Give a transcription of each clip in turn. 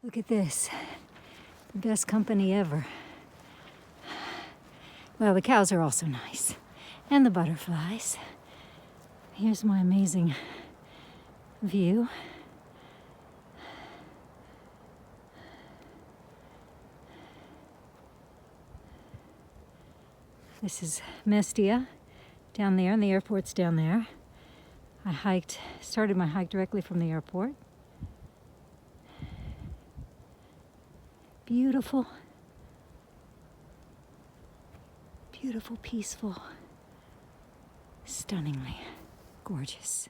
Look at this. The best company ever. Well, the cows are also nice. And the butterflies. Here's my amazing view. This is Mestia down there, and the airport's down there. I started my hike directly from the airport. Beautiful, beautiful, peaceful, stunningly gorgeous.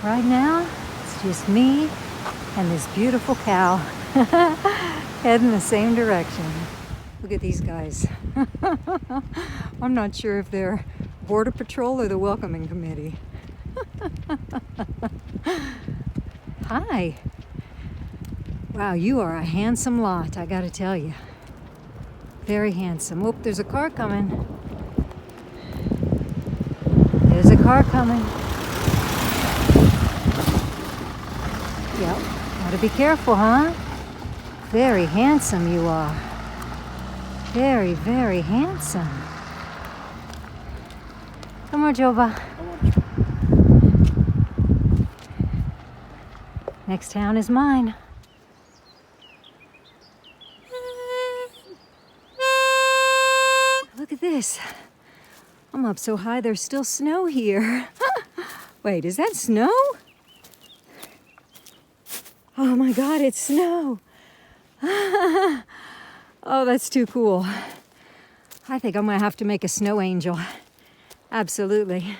Right now, it's just me and this beautiful cow heading the same direction. Look at these guys. I'm not sure if they're Border Patrol or the Welcoming Committee. Hi. Wow, you are a handsome lot, I gotta tell you. Very handsome. Oh, there's a car coming. There's a car coming. Yep, gotta be careful, huh? Very handsome you are. Very, very handsome. Come on, Joba. Next town is mine. Look at this. I'm up so high there's still snow here. Wait, is that snow? Oh my God, it's snow. Oh, that's too cool. I think I'm gonna have to make a snow angel. Absolutely.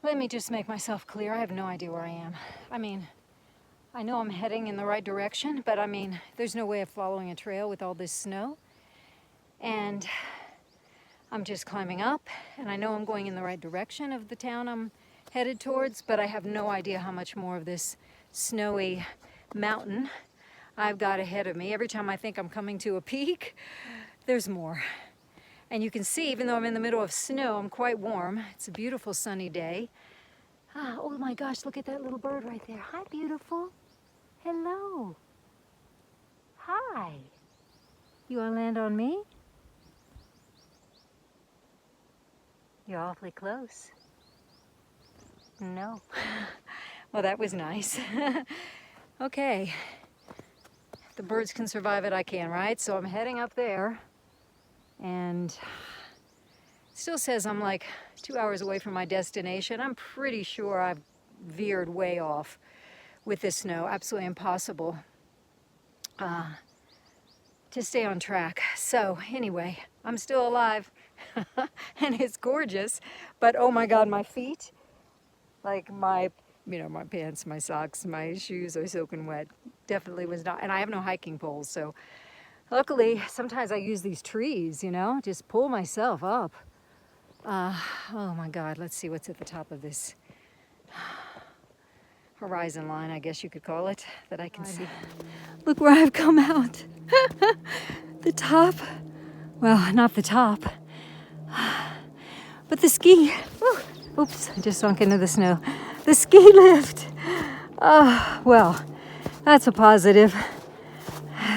Let me just make myself clear. I have no idea where I am. I mean, I know I'm heading in the right direction, but I mean, there's no way of following a trail with all this snow. And I'm just climbing up, and I know I'm going in the right direction of the town I'm headed towards, but I have no idea how much more of this snowy mountain I've got ahead of me. Every time I think I'm coming to a peak, there's more. And you can see, even though I'm in the middle of snow, I'm quite warm. It's a beautiful sunny day. Oh my gosh, look at that little bird right there. Hi, beautiful. Hello. Hi. You wanna land on me? You're awfully close. No. Well, that was nice. Okay. If the birds can survive it, I can, right? So I'm heading up there, and it still says I'm like 2 hours away from my destination. I'm pretty sure I've veered way off with this snow. Absolutely impossible to stay on track. So anyway, I'm still alive, and it's gorgeous, but oh my God, my feet, like my pants, my socks, my shoes are soaking wet. Definitely was not, and I have no hiking poles, so luckily sometimes I use these trees, just pull myself up. Oh my God, let's see what's at the top of this horizon line, I guess you could call it, that I can see. Look where I've come out. The top, well, not the top, but the ski. Oops, I just sunk into the snow. The ski lift. Oh, well, that's a positive.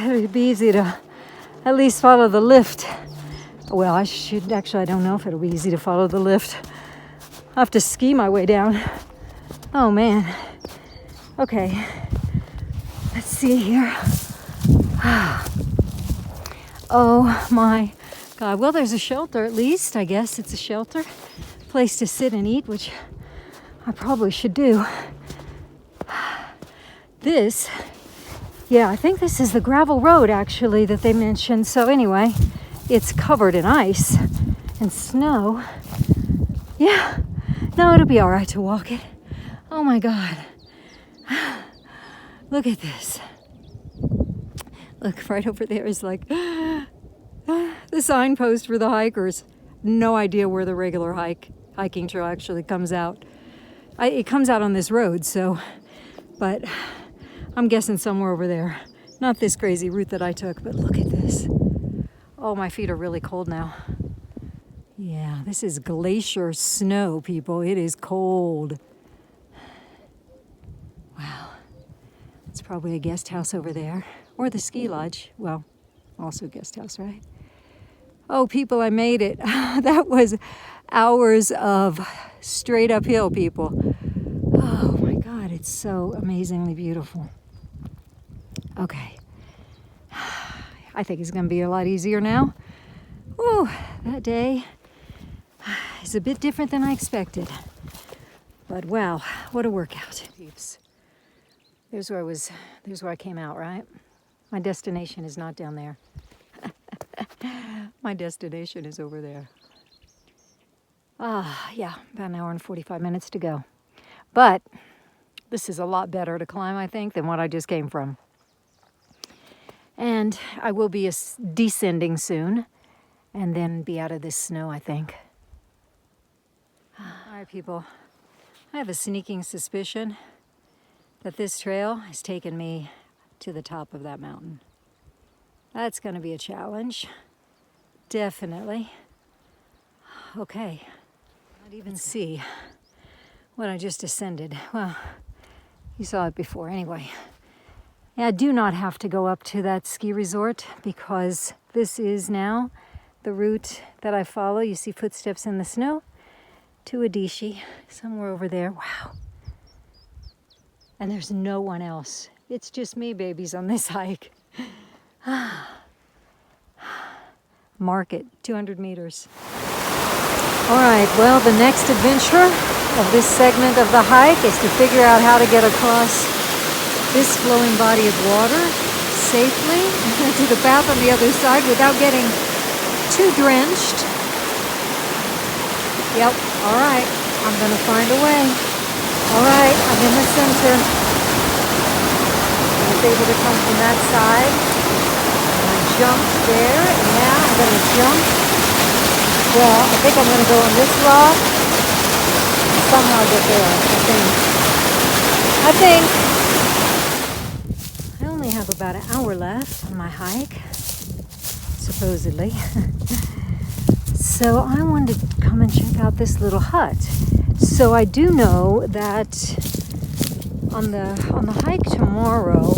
It'd be easy to at least follow the lift. Well, I don't know if it'll be easy to follow the lift. I'll have to ski my way down. Oh man. Okay, let's see here. Oh my God, well, there's a shelter at least. I guess it's a shelter. Place to sit and eat, which I probably should do. This, yeah, I think this is the gravel road actually that they mentioned. So anyway, it's covered in ice and snow. Yeah, no, it'll be all right to walk it. Oh my God. Look at this. Look, right over there is like the signpost for the hikers. No idea where the regular hiking trail actually comes out. It comes out on this road, so but I'm guessing somewhere over there. Not this crazy route that I took, but look at this. Oh, my feet are really cold now. Yeah, this is glacier snow, people. It is cold. Wow. It's probably a guest house over there. Or the ski lodge. Well, also guest house, right? Oh, people, I made it. That was hours of straight uphill, people. Oh my God, it's so amazingly beautiful. Okay. I think it's going to be a lot easier now. Oh, that day is a bit different than I expected. But wow, what a workout. Peeps. There's where I came out, right? My destination is not down there. My destination is over there. Yeah, about an hour and 45 minutes to go. But this is a lot better to climb, I think, than what I just came from. And I will be descending soon and then be out of this snow, I think. All right, people. I have a sneaking suspicion that this trail has taken me to the top of that mountain. That's going to be a challenge. Definitely. Okay. Not even see what I just ascended. Well, you saw it before anyway. Yeah, I do not have to go up to that ski resort because this is now the route that I follow. You see footsteps in the snow to Adishi, somewhere over there. Wow. And there's no one else. It's just me, babies, on this hike. Market, 200 meters. All right, well, the next adventure of this segment of the hike is to figure out how to get across this flowing body of water safely to the path on the other side without getting too drenched. Yep, all right, I'm gonna find a way. All right, I'm in the center. I was able to come from that side. I jumped there, and now I'm gonna jump. Well, I think I'm gonna go on this rock and somehow get there, I think. I only have about an hour left on my hike, supposedly. So I wanted to come and check out this little hut. So I do know that on the hike tomorrow,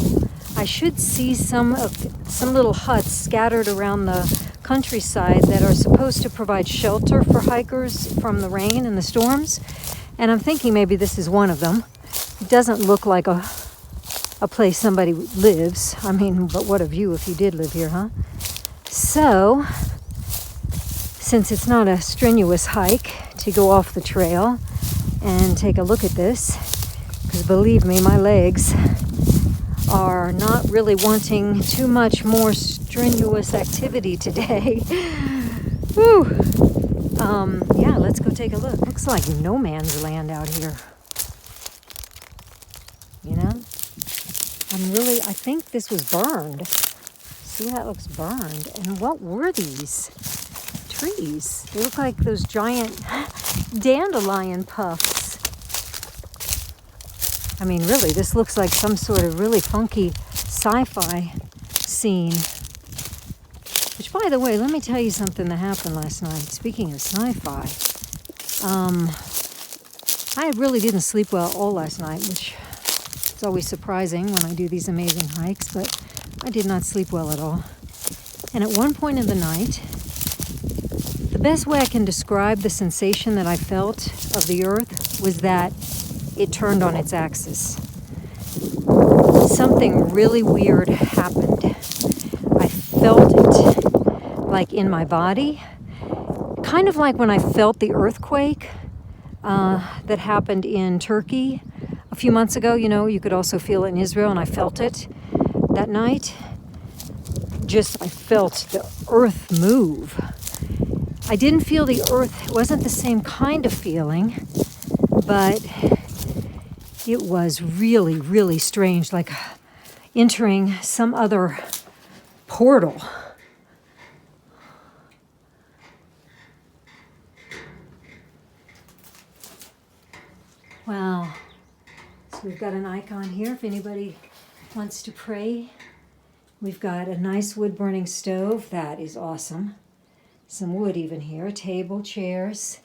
I should see some little huts scattered around the countryside that are supposed to provide shelter for hikers from the rain and the storms. And I'm thinking maybe this is one of them. It doesn't look like a place somebody lives. I mean, but what a view if you did live here, huh? So, since it's not a strenuous hike to go off the trail and take a look at this, because believe me, my legs are not really wanting too much more strenuous activity today. Whew. Yeah, let's go take a look. Looks like no man's land out here. You know? I think this was burned. See, that looks burned. And what were these trees? They look like those giant dandelion puffs. I mean, really, this looks like some sort of really funky sci-fi scene. Which, by the way, let me tell you something that happened last night. Speaking of sci-fi, I really didn't sleep well all last night, which is always surprising when I do these amazing hikes, but I did not sleep well at all. And at one point in the night, the best way I can describe the sensation that I felt of the earth was that it turned on its axis. Something really weird happened. I felt it like in my body, kind of like when I felt the earthquake that happened in Turkey a few months ago. You know, you could also feel it in Israel, and I felt it that night. I felt the earth move. I didn't feel the earth, it wasn't the same kind of feeling, but it was really, really strange, like entering some other portal. Wow. So we've got an icon here if anybody wants to pray. We've got a nice wood-burning stove. That is awesome. Some wood even here. A table, chairs.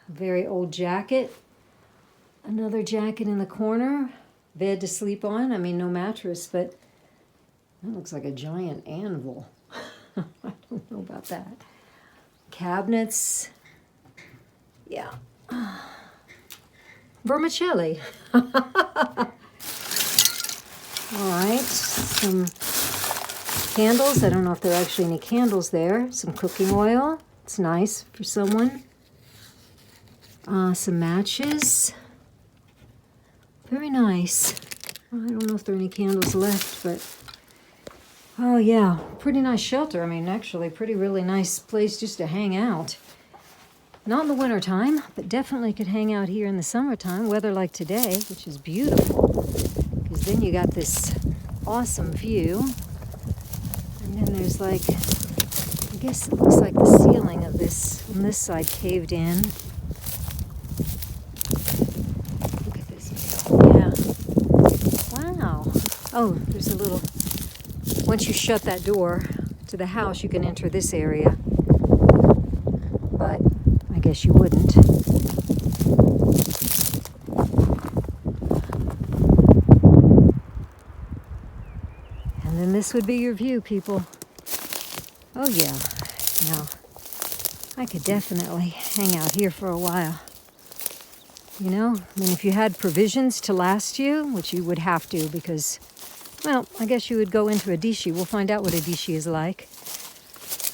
A very old jacket. Another jacket in the corner. Bed to sleep on. I mean, no mattress, but that looks like a giant anvil. I don't know about that. Cabinets. Yeah. Vermicelli. All right. Some candles. I don't know if there are actually any candles there. Some cooking oil. It's nice for someone. Some matches. Very nice. I don't know if there are any candles left, but oh yeah, pretty nice shelter. I mean, actually, really nice place just to hang out. Not in the wintertime, but definitely could hang out here in the summertime, weather like today, which is beautiful. Because then you got this awesome view. And then there's like, I guess it looks like the ceiling of this, on this side caved in. Look at this. Yeah. Wow. Oh, there's a little, once you shut that door to the house, you can enter this area. But I guess you wouldn't. And then this would be your view, people. Oh yeah. Now, I could definitely hang out here for a while. You know, I mean, if you had provisions to last you, which you would have to because, well, I guess you would go into Adishi. We'll find out what Adishi is like.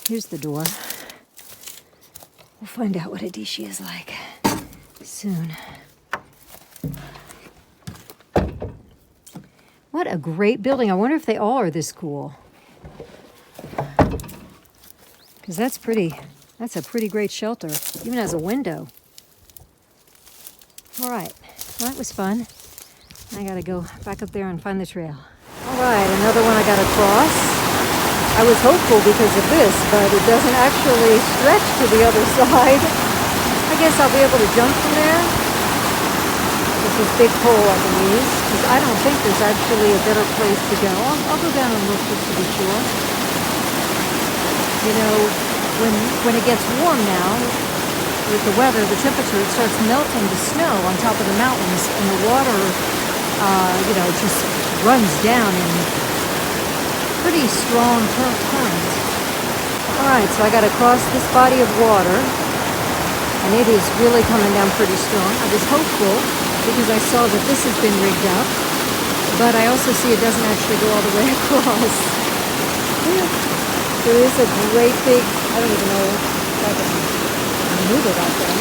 Here's the door. We'll find out what Adishi is like soon. What a great building. I wonder if they all are this cool. Because that's a pretty great shelter, even has a window. All right, well, that was fun. I gotta go back up there and find the trail. All right, another one I gotta cross. I was hopeful because of this, but it doesn't actually stretch to the other side. I guess I'll be able to jump from there. There's this big pole I can use, because I don't think there's actually a better place to go. I'll go down and look just to be sure. You know, when it gets warm now, with the weather, the temperature, it starts melting the snow on top of the mountains, and the water, just runs down in pretty strong torrent. All right, so I got to cross this body of water, and it is really coming down pretty strong. I was hopeful because I saw that this has been rigged up, but I also see it doesn't actually go all the way across. There is a great big, I don't even know if I can move it out there.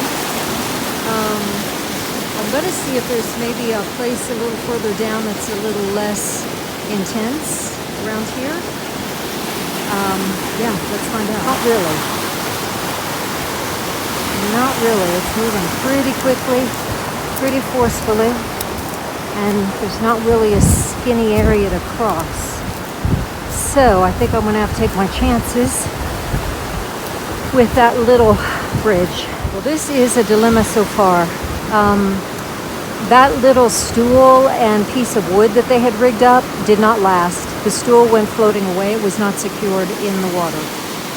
I'm going to see if there's maybe a place a little further down that's a little less intense around here. Yeah, let's find out. Not really. Not really. It's moving pretty quickly, pretty forcefully, and there's not really a skinny area to cross. So I think I'm going to have to take my chances with that little bridge. Well, this is a dilemma so far. That little stool and piece of wood that they had rigged up did not last. The stool went floating away. It was not secured in the water.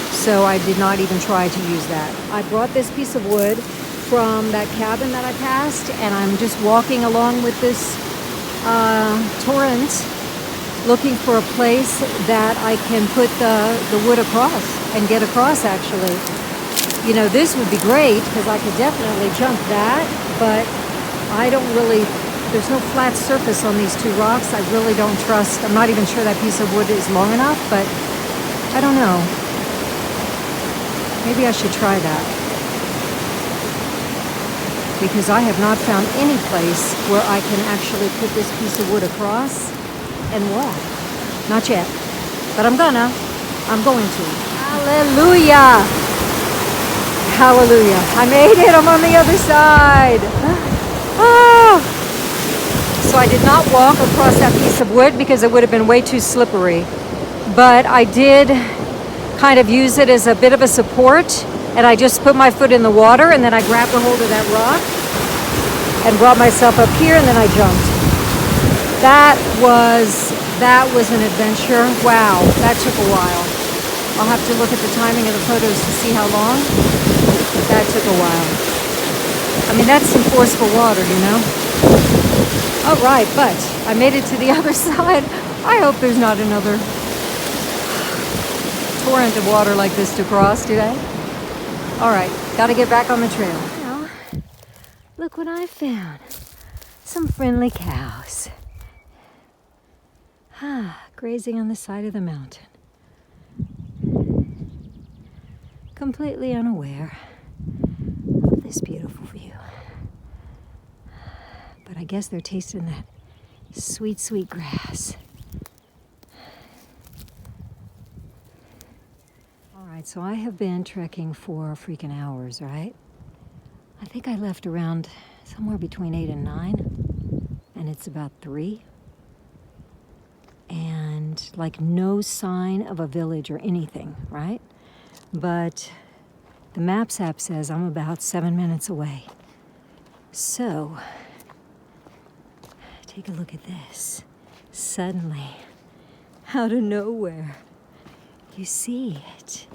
So I did not even try to use that. I brought this piece of wood from that cabin that I passed, and I'm just walking along with this torrent looking for a place that I can put the wood across and get across, actually. You know, this would be great because I could definitely jump that, but I don't really, there's no flat surface on these two rocks. I really don't trust. I'm not even sure that piece of wood is long enough, but I don't know. Maybe I should try that. Because I have not found any place where I can actually put this piece of wood across and walk. Not yet. But I'm going to. Hallelujah! Hallelujah. I made it. I'm on the other side. Oh. So I did not walk across that piece of wood because it would have been way too slippery. But I did kind of use it as a bit of a support, and I just put my foot in the water and then I grabbed a hold of that rock and brought myself up here, and then I jumped. That was an adventure. Wow, that took a while. I'll have to look at the timing of the photos to see how long. That took a while. I mean, that's some forceful water, you know? All right, but I made it to the other side. I hope there's not another torrent of water like this to cross today. All right, gotta get back on the trail. Well, look what I found. Some friendly cows. Grazing on the side of the mountain. Completely unaware of this beautiful view. But I guess they're tasting that sweet, sweet grass. All right, so I have been trekking for freaking hours, right? I think I left around somewhere between 8 and 9, and it's about 3. And like no sign of a village or anything, right? But the Maps app says I'm about 7 minutes away. So, take a look at this. Suddenly, out of nowhere, you see it.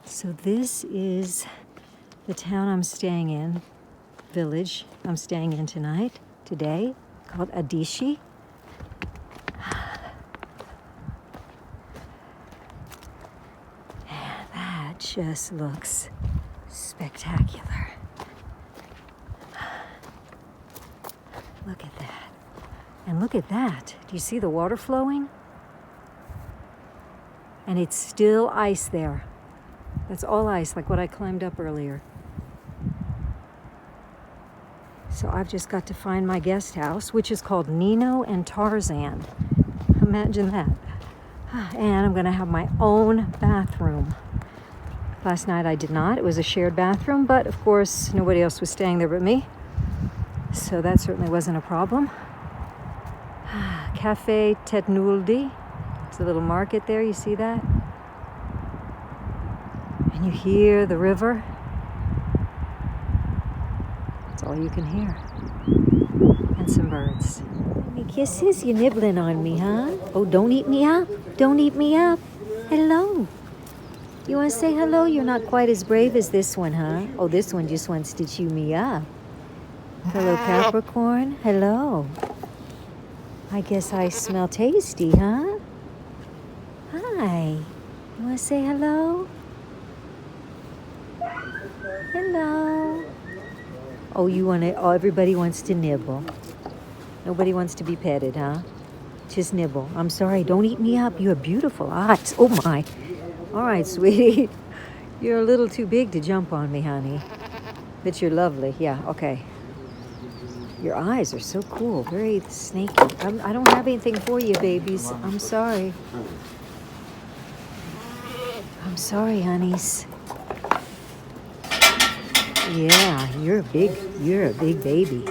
So this is the town I'm staying in, village I'm staying in today, called Adishi. And that just looks spectacular. Look at that. And look at that. Do you see the water flowing? And it's still ice there. That's all ice, like what I climbed up earlier. So I've just got to find my guest house, which is called Nino and Tarzan. Imagine that. And I'm gonna have my own bathroom. Last night I did not. It was a shared bathroom, but of course nobody else was staying there but me. So that certainly wasn't a problem. Cafe Tetnuldi. It's a little market there, you see that? And you hear the river. That's all you can hear. And some birds. Me kisses, you're nibbling on me, huh? Oh, don't eat me up. Don't eat me up. Hello. You want to say hello? You're not quite as brave as this one, huh? Oh, this one just wants to chew me up. Fellow Capricorn, hello. I guess I smell tasty, huh? Hi. You want to say hello? Hello. Oh, everybody wants to nibble. Nobody wants to be petted, huh? Just nibble. I'm sorry, don't eat me up. You have beautiful eyes. Oh my. All right, sweetie. You're a little too big to jump on me, honey. But you're lovely. Yeah, okay. Your eyes are so cool, very snaky. I don't have anything for you, babies. I'm sorry. I'm sorry, honeys. Yeah, you're a big baby.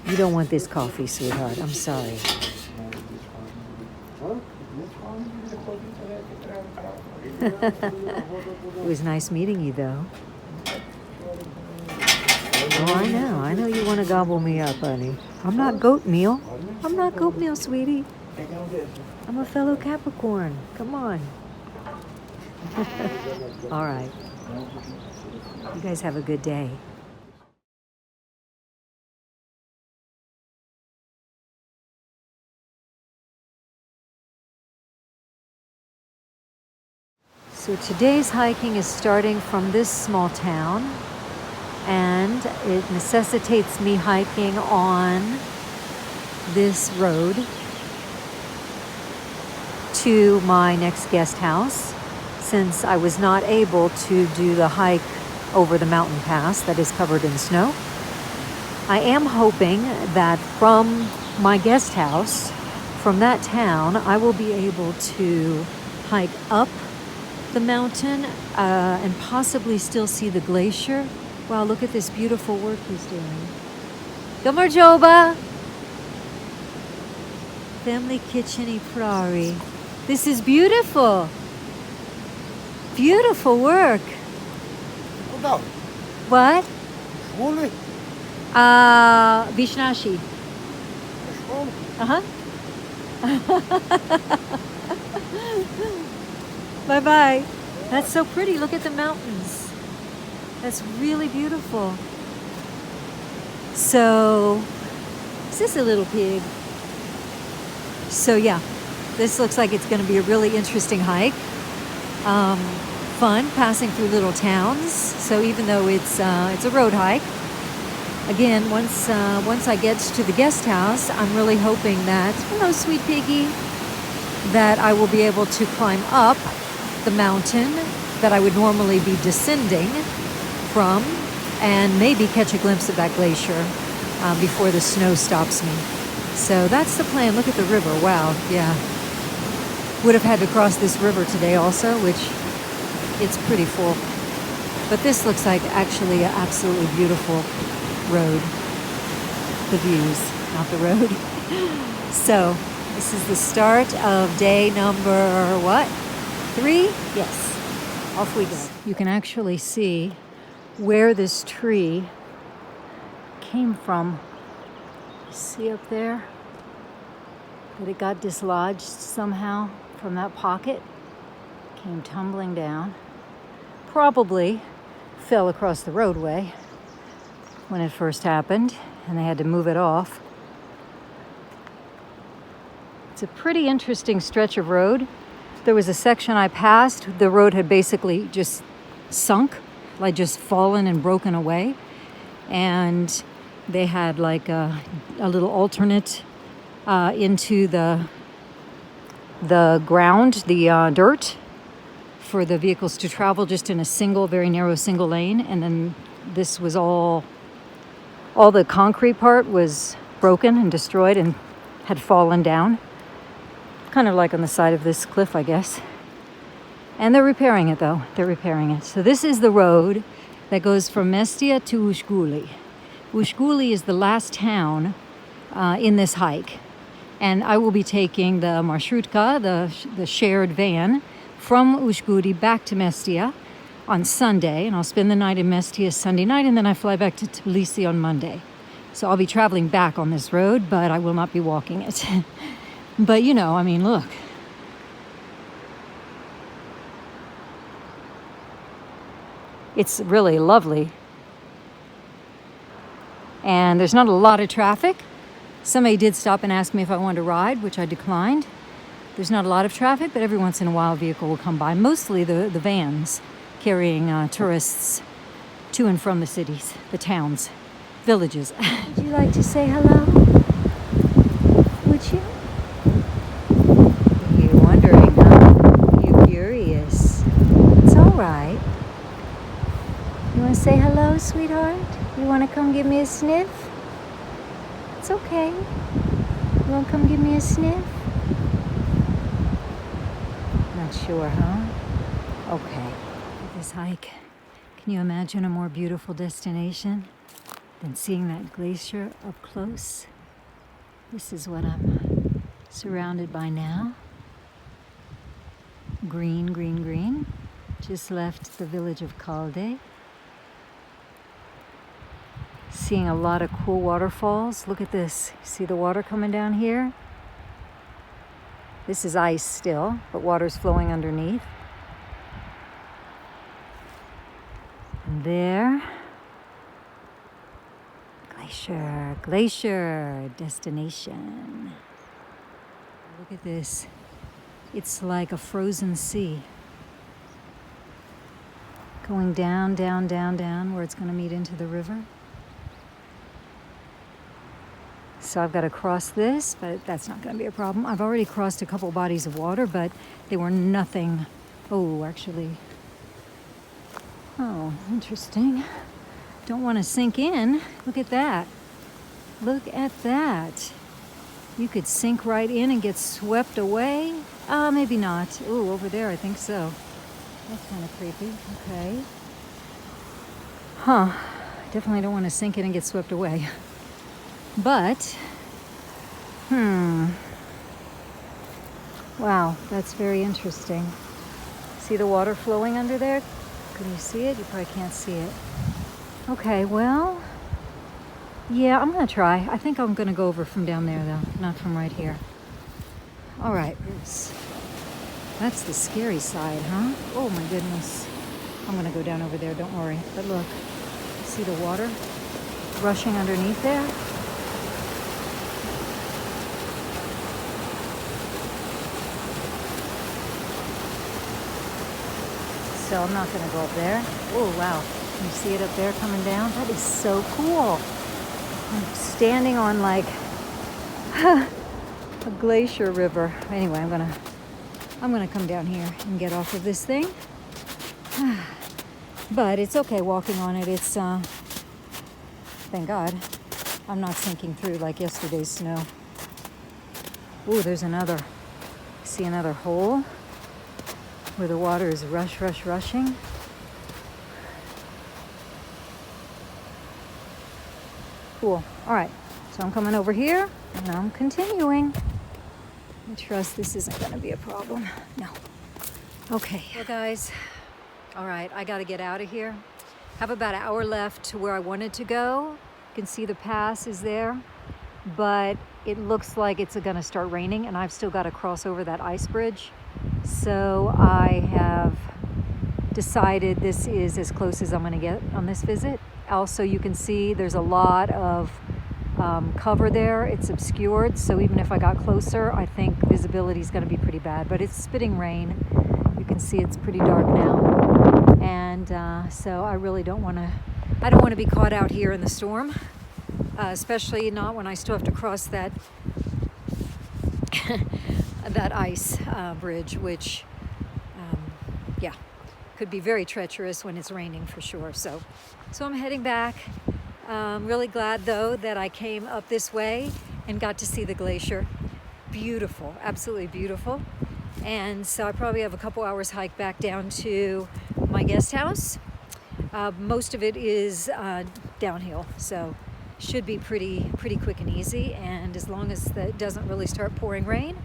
You don't want this coffee, sweetheart. I'm sorry. It was nice meeting you, though. Oh, I know you want to gobble me up, honey. I'm not goat meal. I'm not goat meal, sweetie. I'm a fellow Capricorn. Come on. All right. You guys have a good day. So today's hiking is starting from this small town, and it necessitates me hiking on this road to my next guest house, since I was not able to do the hike over the mountain pass that is covered in snow. I am hoping that from my guest house, from that town, I will be able to hike up the mountain and possibly still see the glacier. Wow, look at this beautiful work he's doing. Gamarjoba! Family Kitchen Iprari. This is beautiful. Beautiful work. What? Vishnashi. Uh-huh. Bye-bye. That's so pretty. Look at the mountains. That's really beautiful. So, is this a little pig? So yeah, this looks like it's going to be a really interesting hike. Fun, passing through little towns. So even though it's a road hike, again, once I get to the guest house, I'm really hoping that, hello, sweet piggy, that I will be able to climb up the mountain that I would normally be descending from, and maybe catch a glimpse of that glacier before the snow stops me. So that's the plan. Look at the river. Wow, yeah. Would have had to cross this river today also, which it's pretty full. But this looks like actually an absolutely beautiful road. The views, not the road. So this is the start of day number, what? 3? Yes. Off we go. You can actually see where this tree came from. See up there? That it got dislodged somehow from that pocket. Came tumbling down. Probably fell across the roadway when it first happened, and they had to move it off. It's a pretty interesting stretch of road. There was a section I passed, the road had basically just sunk, like just fallen and broken away. And they had like a little alternate into the ground, the dirt, for the vehicles to travel just in a single, very narrow single lane. And then this was all the concrete part was broken and destroyed and had fallen down. Kind of like on the side of this cliff, I guess. And they're repairing it though, they're repairing it. So this is the road that goes from Mestia to Ushguli. Ushguli is the last town in this hike. And I will be taking the marshrutka, the shared van, from Ushguli back to Mestia on Sunday. And I'll spend the night in Mestia Sunday night, and then I fly back to Tbilisi on Monday. So I'll be traveling back on this road, but I will not be walking it. But you know, I mean, look. It's really lovely. And there's not a lot of traffic. Somebody did stop and ask me if I wanted to ride, which I declined. There's not a lot of traffic, but every once in a while a vehicle will come by. Mostly the vans carrying tourists to and from the cities, the towns, villages. Would you like to say hello? Would you? You're wondering, huh? You're curious. It's all right. You want to say hello, sweetheart? You want to come give me a sniff? It's okay. You want to come give me a sniff? Not sure, huh? Okay. This hike. Can you imagine a more beautiful destination than seeing that glacier up close? This is what I'm surrounded by now. Green, green, green. Just left the village of Kalde. Seeing a lot of cool waterfalls. Look at this. See the water coming down here? This is ice still, but water's flowing underneath. And there, glacier, glacier, destination. Look at this. It's like a frozen sea. Going down, down, down, down, where it's going to meet into the river. So I've got to cross this, but that's not going to be a problem. I've already crossed a couple bodies of water, but they were nothing. Oh, actually. Oh, interesting. Don't want to sink in. Look at that. Look at that. You could sink right in and get swept away. Maybe not. Oh, over there, I think so. That's kind of creepy. Okay. Huh. Definitely don't want to sink in and get swept away. But, wow, that's very interesting. See the water flowing under there? Can you see it? You probably can't see it. Okay, well, Yeah, I'm gonna try. I think I'm gonna go over from down there though, not from right here. All right, that's the scary side, huh? Oh my goodness. I'm gonna go down over there, don't worry. But look, see the water rushing underneath there? So I'm not gonna go up there. Oh wow, can you see it up there coming down? That is so cool. I'm standing on like a glacier river. Anyway, I'm gonna come down here and get off of this thing. But it's okay walking on it. It's thank God I'm not sinking through like yesterday's snow. Ooh, there's another. See another hole where the water is rushing. Cool. All right. So I'm coming over here and I'm continuing. I trust this isn't going to be a problem. No. Okay. Well, guys, all right, I got to get out of here. Have about an hour left to where I wanted to go. You can see the pass is there, but it looks like it's going to start raining and I've still got to cross over that ice bridge. So I have decided this is as close as I'm going to get on this visit. Also, you can see there's a lot of cover there. It's obscured, so even if I got closer, I think visibility is going to be pretty bad. But it's spitting rain. You can see it's pretty dark now, and so I really don't want to. I don't want to be caught out here in the storm, especially not when I still have to cross that that ice bridge, which yeah, could be very treacherous when it's raining for sure. So I'm heading back. Really glad though that I came up this way and got to see the glacier. Beautiful, absolutely beautiful. And so I probably have a couple hours hike back down to my guest house. Most of it is downhill, so should be pretty quick and easy. And as long as it doesn't really start pouring rain,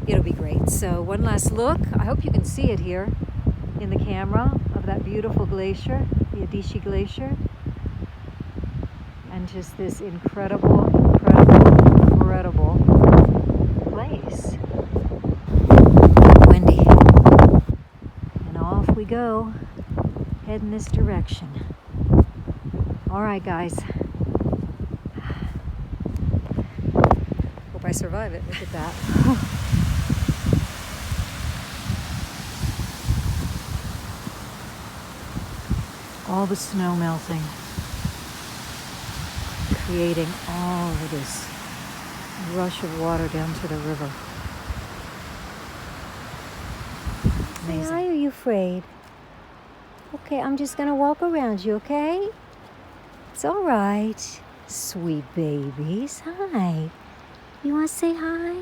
it'll be great. So one last look. I hope you can see it here in the camera of that beautiful glacier, the Adishi Glacier. And just this incredible place. Windy. And off we go, heading this direction. All right, guys. Hope I survive it. Look at that. All the snow melting, creating all of this rush of water down to the river. Amazing. Why are you afraid? Okay, I'm just gonna walk around you, okay? It's all right. Sweet babies. Hi. You wanna say hi?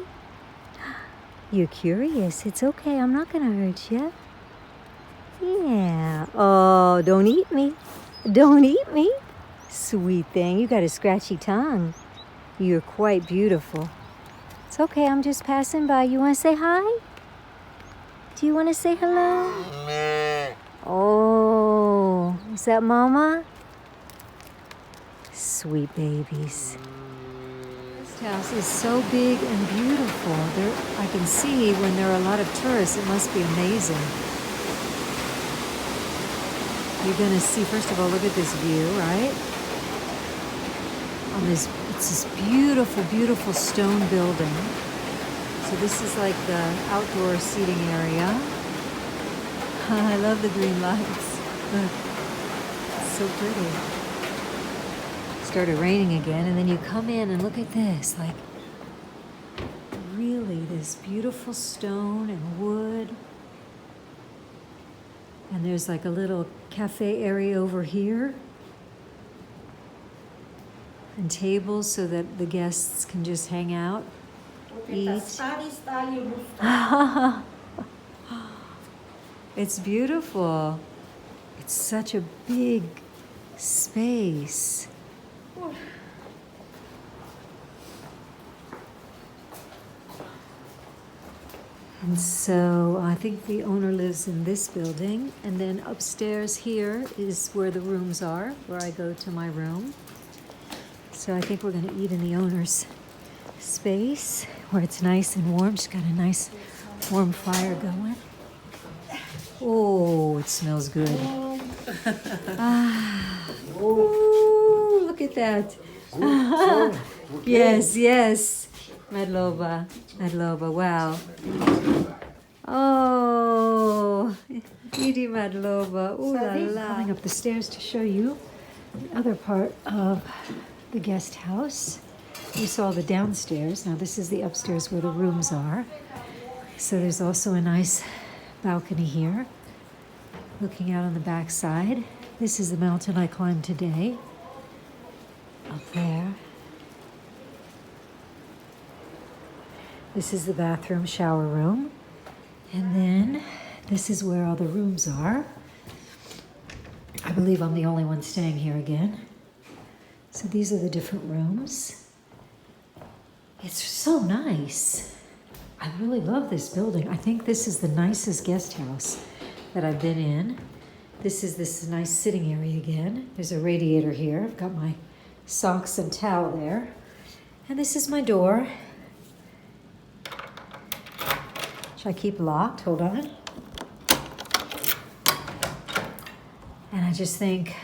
You're curious. It's okay. I'm not gonna hurt you. Yeah. Oh, don't eat me. Don't eat me. Sweet thing. You got a scratchy tongue. You're quite beautiful. It's okay. I'm just passing by. You want to say hi? Do you want to say hello? Oh, is that Mama? Sweet babies. This house is so big and beautiful. I can see when there are a lot of tourists, it must be amazing. You're going to see, first of all, look at this view, right? It's this beautiful stone building. So this is like the outdoor seating area. I love the green lights. Look, it's so pretty. It started raining again, and then you come in and look at this, like really this beautiful stone and wood. And there's like a little cafe area over here. And tables so that the guests can just hang out, eat. It's beautiful. It's such a big space. And so I think the owner lives in this building, and then upstairs here is where the rooms are, where I go to my room. So I think we're going to eat in the owner's space where it's nice and warm. She's got a nice warm fire going. Oh, it smells good. Ooh, look at that. Yes, yes. Madloba, wow. Oh, Idi Madloba, ooh la la. Coming up the stairs to show you the other part of the guest house. You saw the downstairs. Now this is the upstairs where the rooms are. So there's also a nice balcony here, looking out on the back side. This is the mountain I climbed today. Up there. This is the bathroom, shower room. And then this is where all the rooms are. I believe I'm the only one staying here again. So these are the different rooms. It's so nice. I really love this building. I think this is the nicest guest house that I've been in. This is this nice sitting area again. There's a radiator here. I've got my socks and towel there. And this is my door. Should I keep locked? Hold on. And I just think,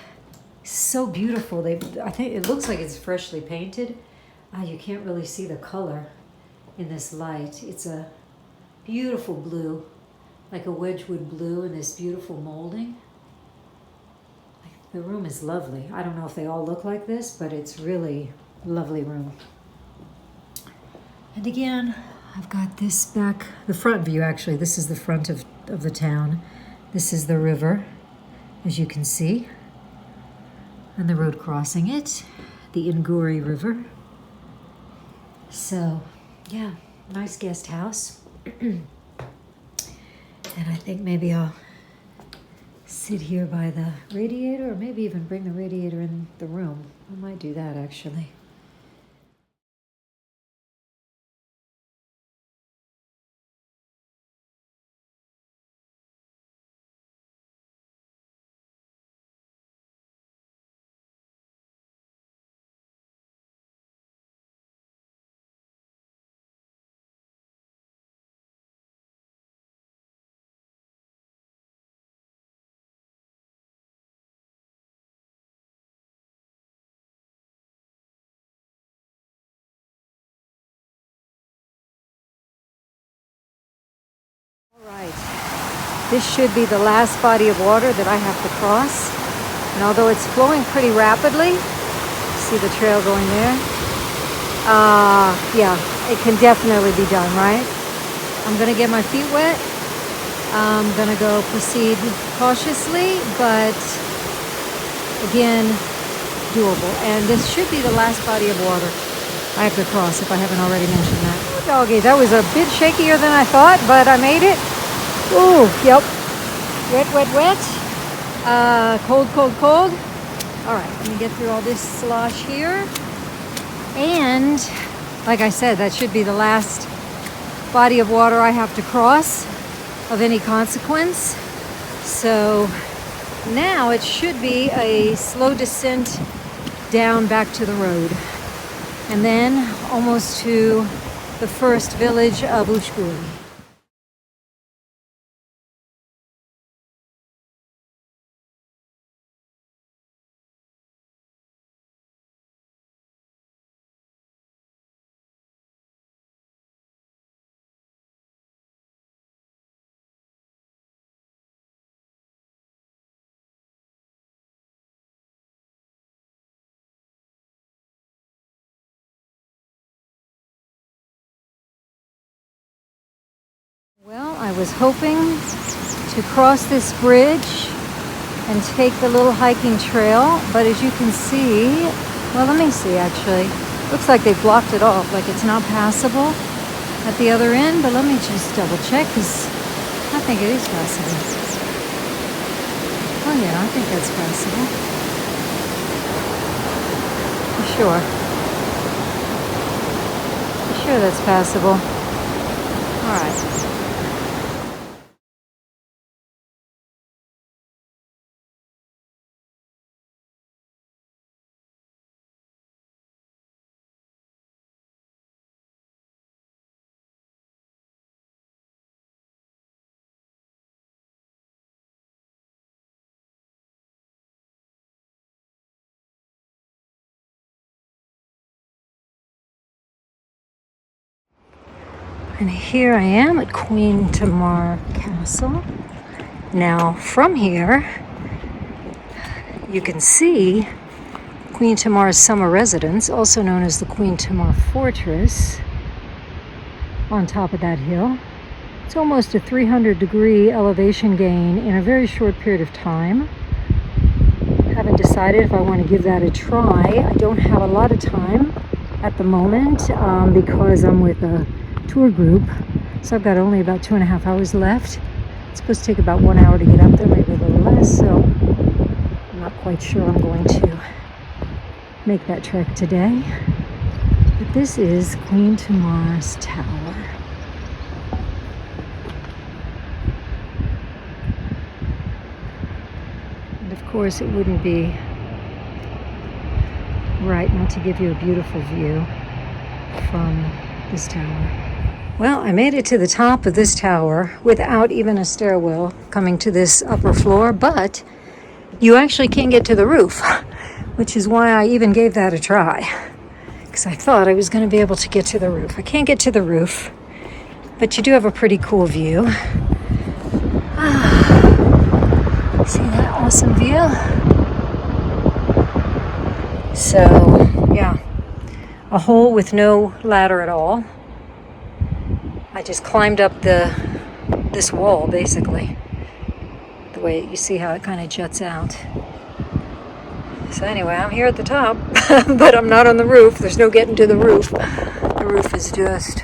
so beautiful. I think it looks like it's freshly painted. You can't really see the color in this light. It's a beautiful blue, like a Wedgwood blue in this beautiful molding. The room is lovely. I don't know if they all look like this, but it's really a lovely room. And again, I've got this back, the front view actually. This is the front of the town. This is the river, as you can see, and the road crossing it, the Nguri River. So, yeah, nice guest house. And I think maybe I'll sit here by the radiator, or maybe even bring the radiator in the room. I might do that actually. All right, this should be the last body of water that I have to cross. And although it's flowing pretty rapidly, see the trail going there? Yeah, it can definitely be done, right? I'm gonna get my feet wet. I'm gonna go proceed cautiously, but again, doable. And this should be the last body of water I have to cross, if I haven't already mentioned that. Oh, doggy, that was a bit shakier than I thought, but I made it. Ooh, yep. Wet, wet, wet. Cold, cold, cold. All right, let me get through all this slosh here. And like I said, that should be the last body of water I have to cross of any consequence. So now it should be a slow descent down back to the road. And then almost to the first village of Ushguli. Well, I was hoping to cross this bridge and take the little hiking trail, but as you can see, well, let me see actually. Looks like they've blocked it off, like it's not passable at the other end, but let me just double check because I think it is passable. Oh yeah, I think that's passable. For sure. For sure that's passable. All right. And here I am at Queen Tamar Castle. Now, from here, you can see Queen Tamar's summer residence, also known as the Queen Tamar Fortress, on top of that hill. It's almost a 300-degree elevation gain in a very short period of time. Haven't decided if I want to give that a try. I don't have a lot of time at the moment because I'm with a tour group, so I've got only about 2.5 hours left. It's supposed to take about 1 hour to get up there, maybe a little less, so I'm not quite sure I'm going to make that trek today. But this is Queen Tamar's Tower. And of course it wouldn't be right not to give you a beautiful view from this tower. Well, I made it to the top of this tower without even a stairwell coming to this upper floor, but you actually can't get to the roof, which is why I even gave that a try, because I thought I was going to be able to get to the roof. I can't get to the roof, but you do have a pretty cool view. See that awesome view? So, yeah, a hole with no ladder at all. I just climbed up this wall, basically. The way you see how it kind of juts out. So anyway, I'm here at the top, but I'm not on the roof. There's no getting to the roof. The roof is just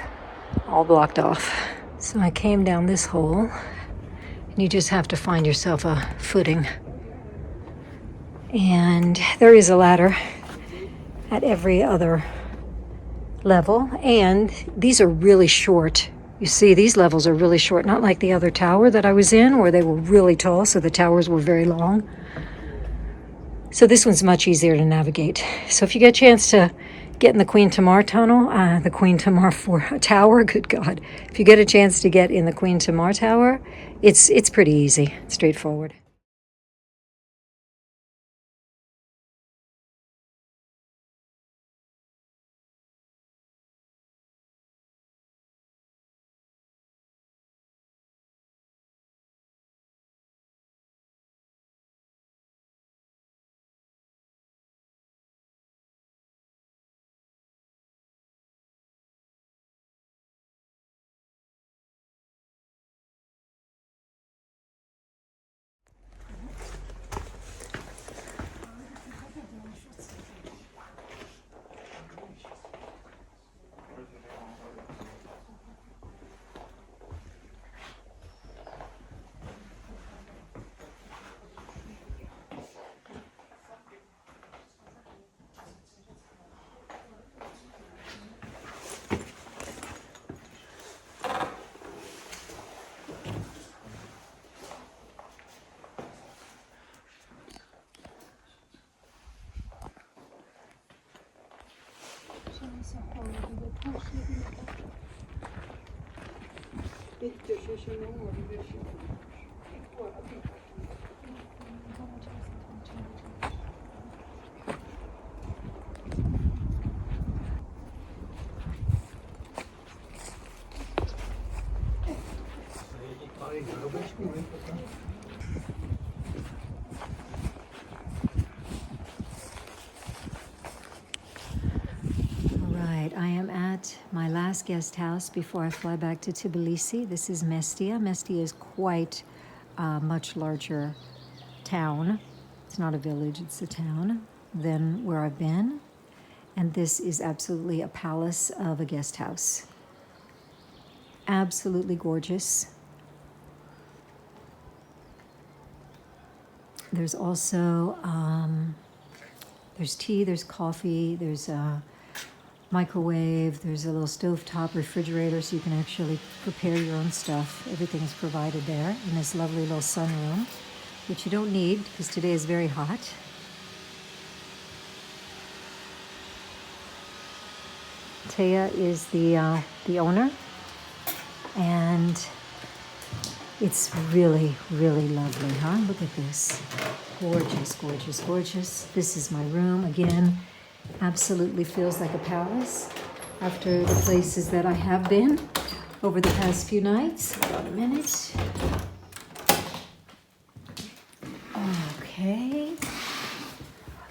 all blocked off. So I came down this hole, and you just have to find yourself a footing. And there is a ladder at every other level, and these are really short. You see, these levels are really short, not like the other tower that I was in, where they were really tall, so the towers were very long. So this one's much easier to navigate. So if you get a chance to get in the Queen Tamar tunnel, the Queen Tamar Tower, good God. If you get a chance to get in the Queen Tamar Tower, it's pretty easy, straightforward. Right, I am at my last guest house before I fly back to Tbilisi. This is Mestia. Mestia is quite a much larger town. It's not a village, it's a town than where I've been. And this is absolutely a palace of a guest house. Absolutely gorgeous. There's also, there's tea, there's coffee, there's a microwave, there's a little stovetop refrigerator so you can actually prepare your own stuff. Everything is provided there in this lovely little sunroom, which you don't need because today is very hot. Taya is the owner, and it's really, really lovely, huh? Look at this. Gorgeous, gorgeous, gorgeous. This is my room. Again, absolutely feels like a palace after the places that I have been. over the past few nights. Hold on a minute. Okay.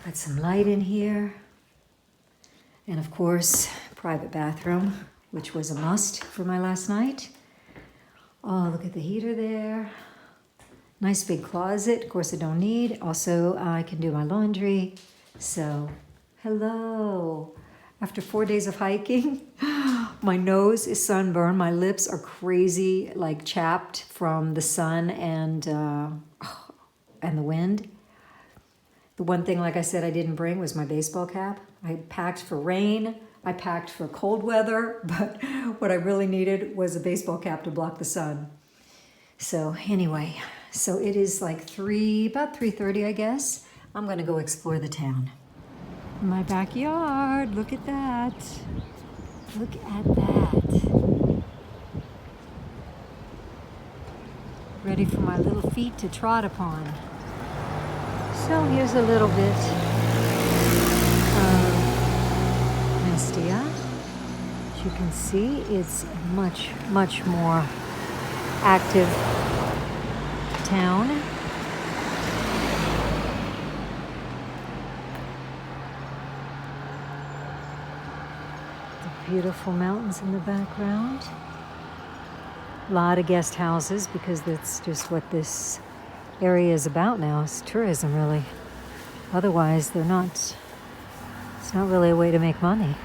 Got some light in here. And of course, private bathroom, which was a must for my last night. Oh, look at the heater there. Nice big closet. Of course, I don't need. Also, I can do my laundry. So, hello. After 4 days of hiking, my nose is sunburned. My lips are crazy, like chapped from the sun and the wind. The one thing, like I said, I didn't bring was my baseball cap. I packed for rain. I packed for cold weather, but what I really needed was a baseball cap to block the sun. So anyway, so it is like about 3:30, I guess. I'm gonna go explore the town. My backyard, look at that. Look at that. Ready for my little feet to trot upon. So here's a little bit of Mestia. As you can see, it's a much more active town. The beautiful mountains in the background. A lot of guest houses because that's just what this area is about now. It's tourism, really. Otherwise, it's not really a way to make money.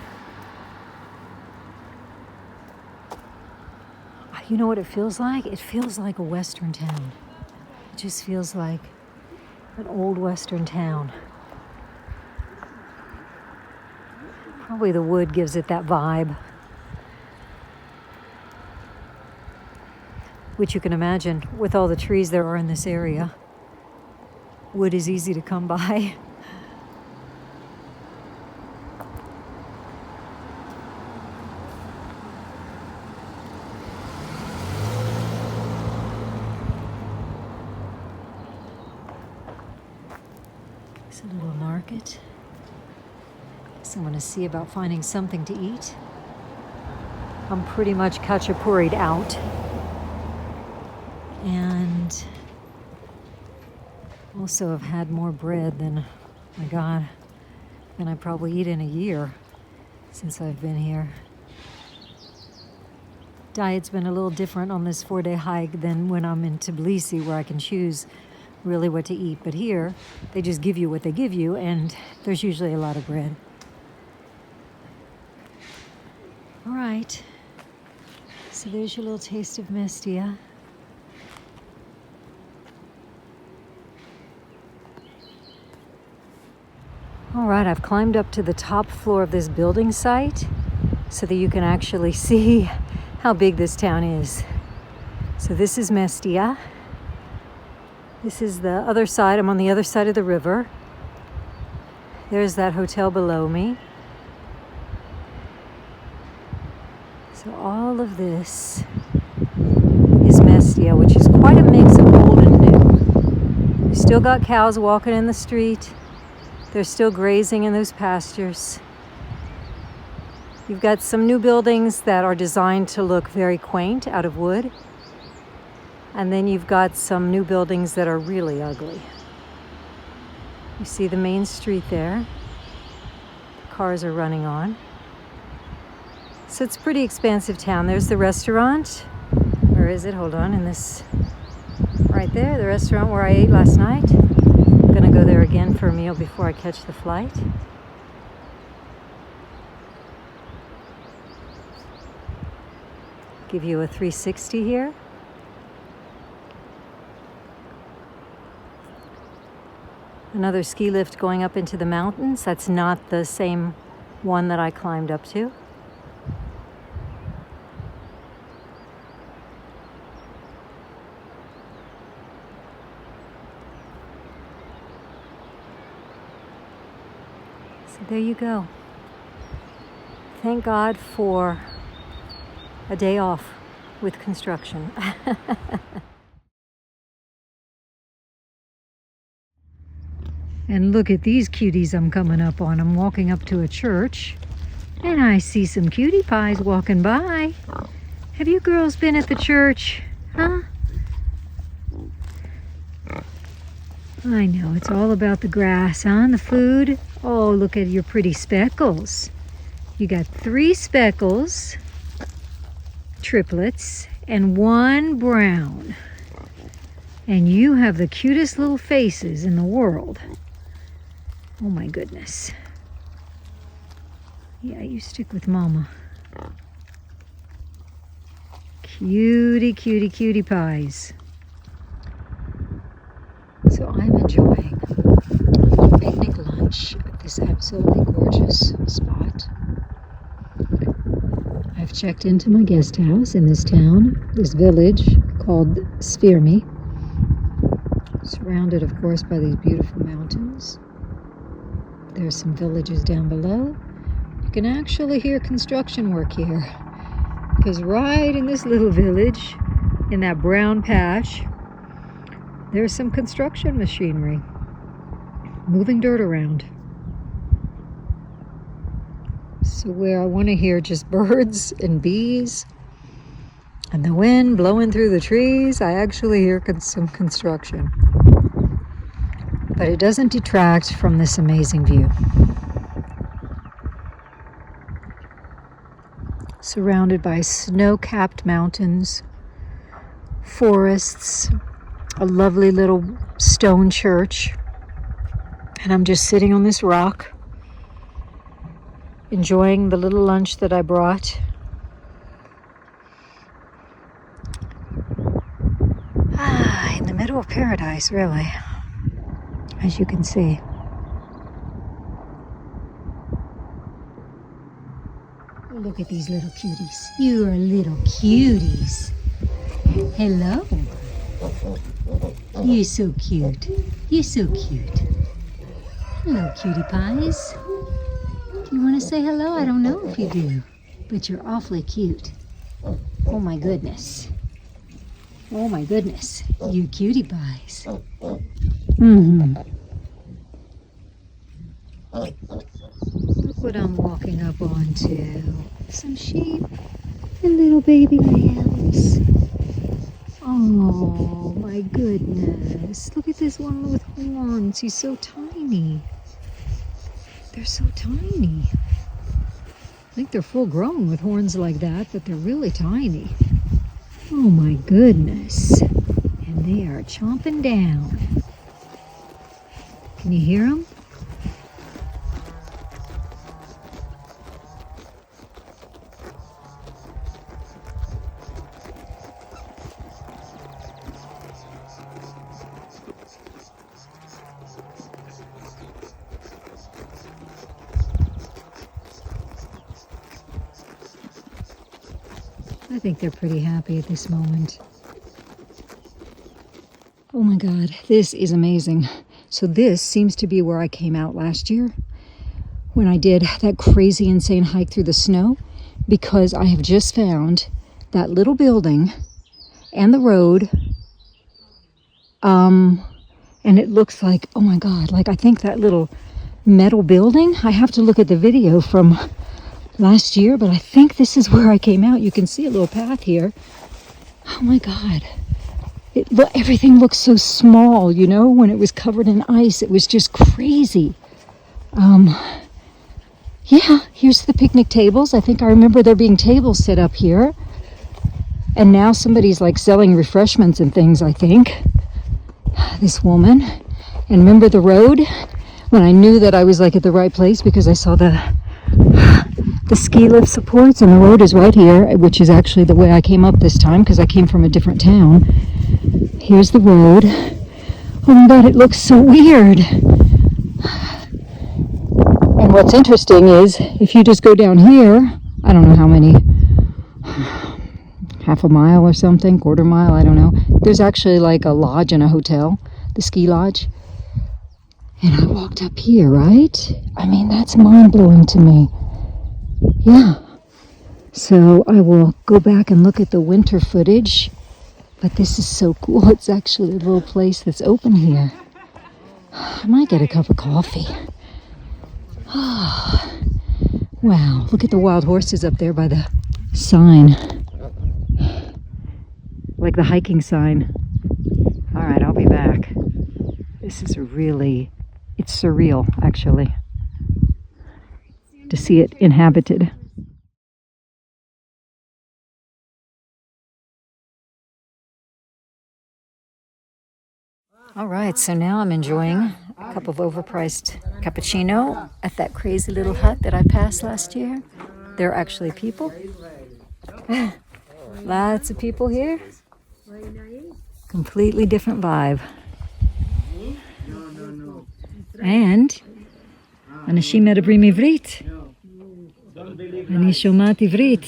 You know what it feels like? It feels like a western town. It just feels like an old western town. Probably the wood gives it that vibe. Which you can imagine with all the trees there are in this area. Wood is easy to come by. It's a little market. So I'm going to see about finding something to eat. I'm pretty much khachapuri'd out. And also have had more bread than, my God, than I probably eat in a year since I've been here. Diet's been a little different on this 4-day hike than when I'm in Tbilisi, where I can choose really what to eat. But here, they just give you what they give you, and there's usually a lot of bread. All right, so there's your little taste of Mestia. All right, I've climbed up to the top floor of this building site so that you can actually see how big this town is. So this is Mestia. This is the other side. I'm on the other side of the river. There's that hotel below me. So all of this is Mestia, which is quite a mix of old and new. We've still got cows walking in the street. They're still grazing in those pastures. You've got some new buildings that are designed to look very quaint out of wood. And then you've got some new buildings that are really ugly. You see the main street there. The cars are running on. So it's a pretty expansive town. There's the restaurant. Where is it? Hold on. In this, right there, the restaurant where I ate last night. I'm gonna go there again for a meal before I catch the flight. Give you a 360 here. Another ski lift going up into the mountains. That's not the same one that I climbed up to. So there you go. Thank God for a day off with construction. And look at these cuties I'm coming up on. I'm walking up to a church and I see some cutie pies walking by. Have you girls been at the church? Huh? I know, it's all about the grass, huh? And the food. Oh, look at your pretty speckles. You got 3 speckles, triplets, and 1 brown. And you have the cutest little faces in the world. Oh my goodness. Yeah, you stick with Mama. Cutie, cutie, cutie pies. So I'm enjoying a picnic lunch at this absolutely gorgeous spot. I've checked into my guest house in this town, this village called Tsvirmi, surrounded of course by these beautiful mountains. There's some villages down below. You can actually hear construction work here, because right in this little village, in that brown patch, there's some construction machinery moving dirt around. So where I want to hear just birds and bees and the wind blowing through the trees, I actually hear some construction. But it doesn't detract from this amazing view. Surrounded by snow-capped mountains, forests, a lovely little stone church, and I'm just sitting on this rock enjoying the little lunch that I brought. In the middle of paradise, really, as you can see. Look at these little cuties. You are little cuties. Hello. You're so cute. You're so cute. Hello, cutie pies. Do you want to say hello? I don't know if you do, but you're awfully cute. Oh my goodness. Oh my goodness. You cutie pies. Look what I'm walking up onto. Some sheep and little baby lambs. Oh my goodness. Look at this one with horns. He's so tiny. They're so tiny. I think they're full grown with horns like that, but they're really tiny. Oh my goodness. And they are chomping down. Can you hear them? I think they're pretty happy at this moment. Oh my God, this is amazing. So this seems to be where I came out last year when I did that crazy, insane hike through the snow, because I have just found that little building and the road. And it looks like, oh my God, like I think that little metal building, I have to look at the video from last year, but I think this is where I came out. You can see a little path here. Oh my God. Everything looks so small, you know, when it was covered in ice. It was just crazy. Yeah, here's the picnic tables. I think I remember there being tables set up here. And now somebody's like selling refreshments and things, I think. This woman. And remember the road? When I knew that I was like at the right place because I saw the ski lift supports, and the road is right here, which is actually the way I came up this time because I came from a different town. Here's the road. Oh my God, it looks so weird. And what's interesting is if you just go down here, I don't know how many, half a mile or something, quarter mile, I don't know. There's actually like a lodge and a hotel, the ski lodge. And I walked up here, right? I mean, that's mind-blowing to me. Yeah. So I will go back and look at the winter footage. But this is so cool. It's actually a little place that's open here. I might get a cup of coffee. Oh, wow. Look at the wild horses up there by the sign. like the hiking sign. All right, I'll be back. This is really, it's surreal actually to see it inhabited. All right, so now I'm enjoying a cup of overpriced cappuccino at that crazy little hut that I passed last year. There are actually people. Lots of people here. Completely different vibe. And אנשים מדברים עברית. אני שומעת עברית.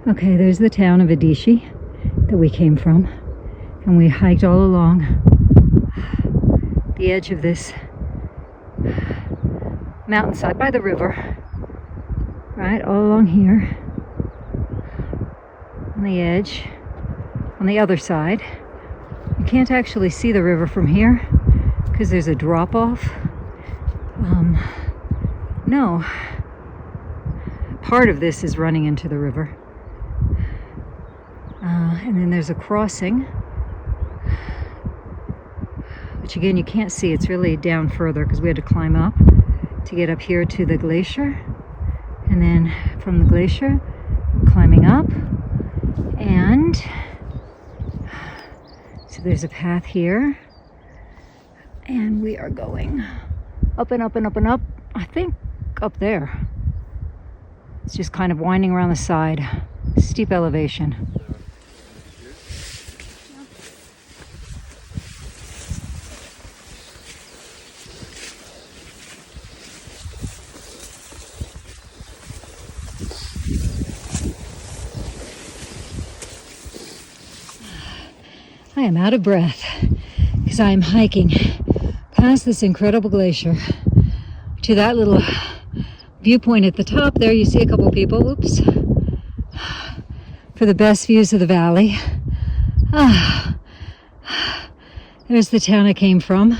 Okay, there's the town of Adishi that we came from, and we hiked all along the edge of this mountainside by the river, right, all along here, on the edge, on the other side. You can't actually see the river from here because there's a drop-off. No, part of this is running into the river. And then there's a crossing, which again you can't see. It's really down further because we had to climb up to get up here to the glacier, and then from the glacier climbing up, and so there's a path here, and we are going up and up and up and up. I think up there. It's just kind of winding around the side, steep elevation. I am out of breath because I am hiking past this incredible glacier to that little viewpoint at the top. There you see a couple people, oops, for the best views of the valley. There's the town I came from.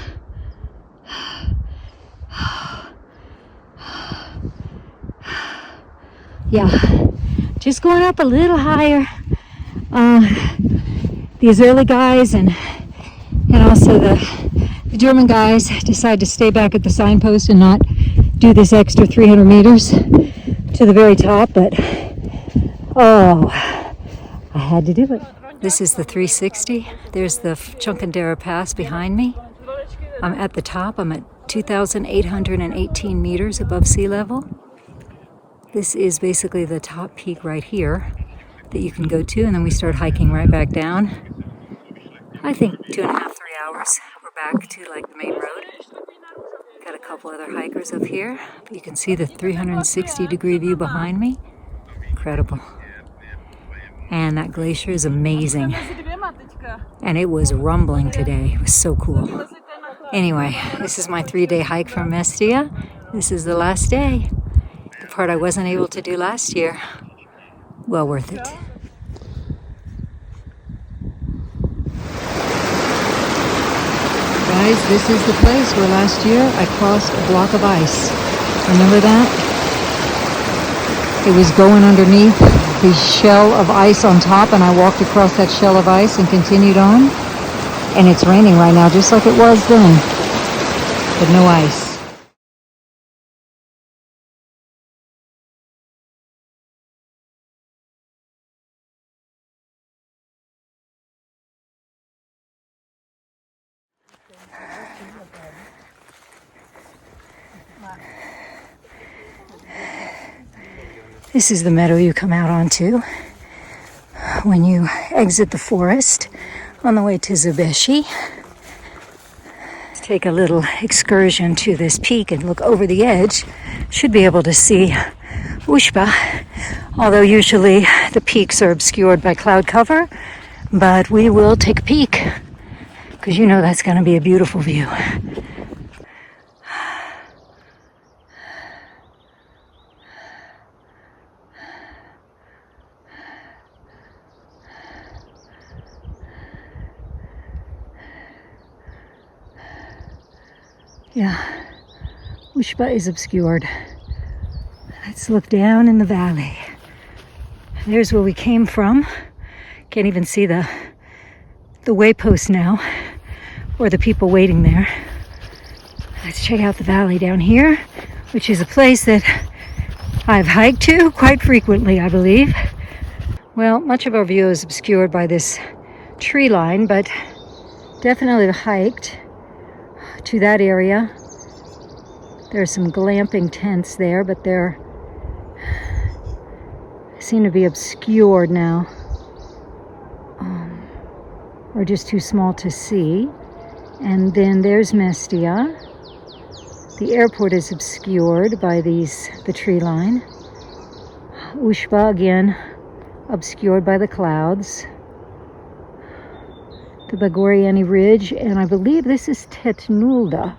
Yeah, just going up a little higher. The Israeli guys and also the German guys decided to stay back at the signpost and not do this extra 300 meters to the very top, but oh, I had to do it. This is the 360. There's the Chunkandera Pass behind me. I'm at the top. I'm at 2,818 meters above sea level. This is basically the top peak right here. that you can go to, and then we start hiking right back down. I think 2.5, 3 hours. We're back to like the main road. Got a couple other hikers up here. But you can see the 360-degree view behind me. Incredible. And that glacier is amazing. And it was rumbling today. It was so cool. Anyway, this is my 3-day hike from Mestia. This is the last day. The part I wasn't able to do last year. Well worth it. Guys, this is the place where last year I crossed a block of ice. Remember that? It was going underneath the shell of ice on top, and I walked across that shell of ice and continued on. And it's raining right now, just like it was then, but no ice. This is the meadow you come out onto when you exit the forest on the way to Zhabeshi. Take a little excursion to this peak and look over the edge. Should be able to see Ushba, although usually the peaks are obscured by cloud cover, but we will take a peek because you know that's going to be a beautiful view. Yeah, Ushba is obscured. Let's look down in the valley. There's where we came from. Can't even see the waypost now, or the people waiting there. Let's check out the valley down here, which is a place that I've hiked to quite frequently, I believe. Well, much of our view is obscured by this tree line, but definitely hiked to that area. There's some glamping tents there, but they seem to be obscured now, or just too small to see. And then there's Mestia. The airport is obscured by the tree line. Ushba again obscured by the clouds. The Bagoriani Ridge, and I believe this is Tetnulda.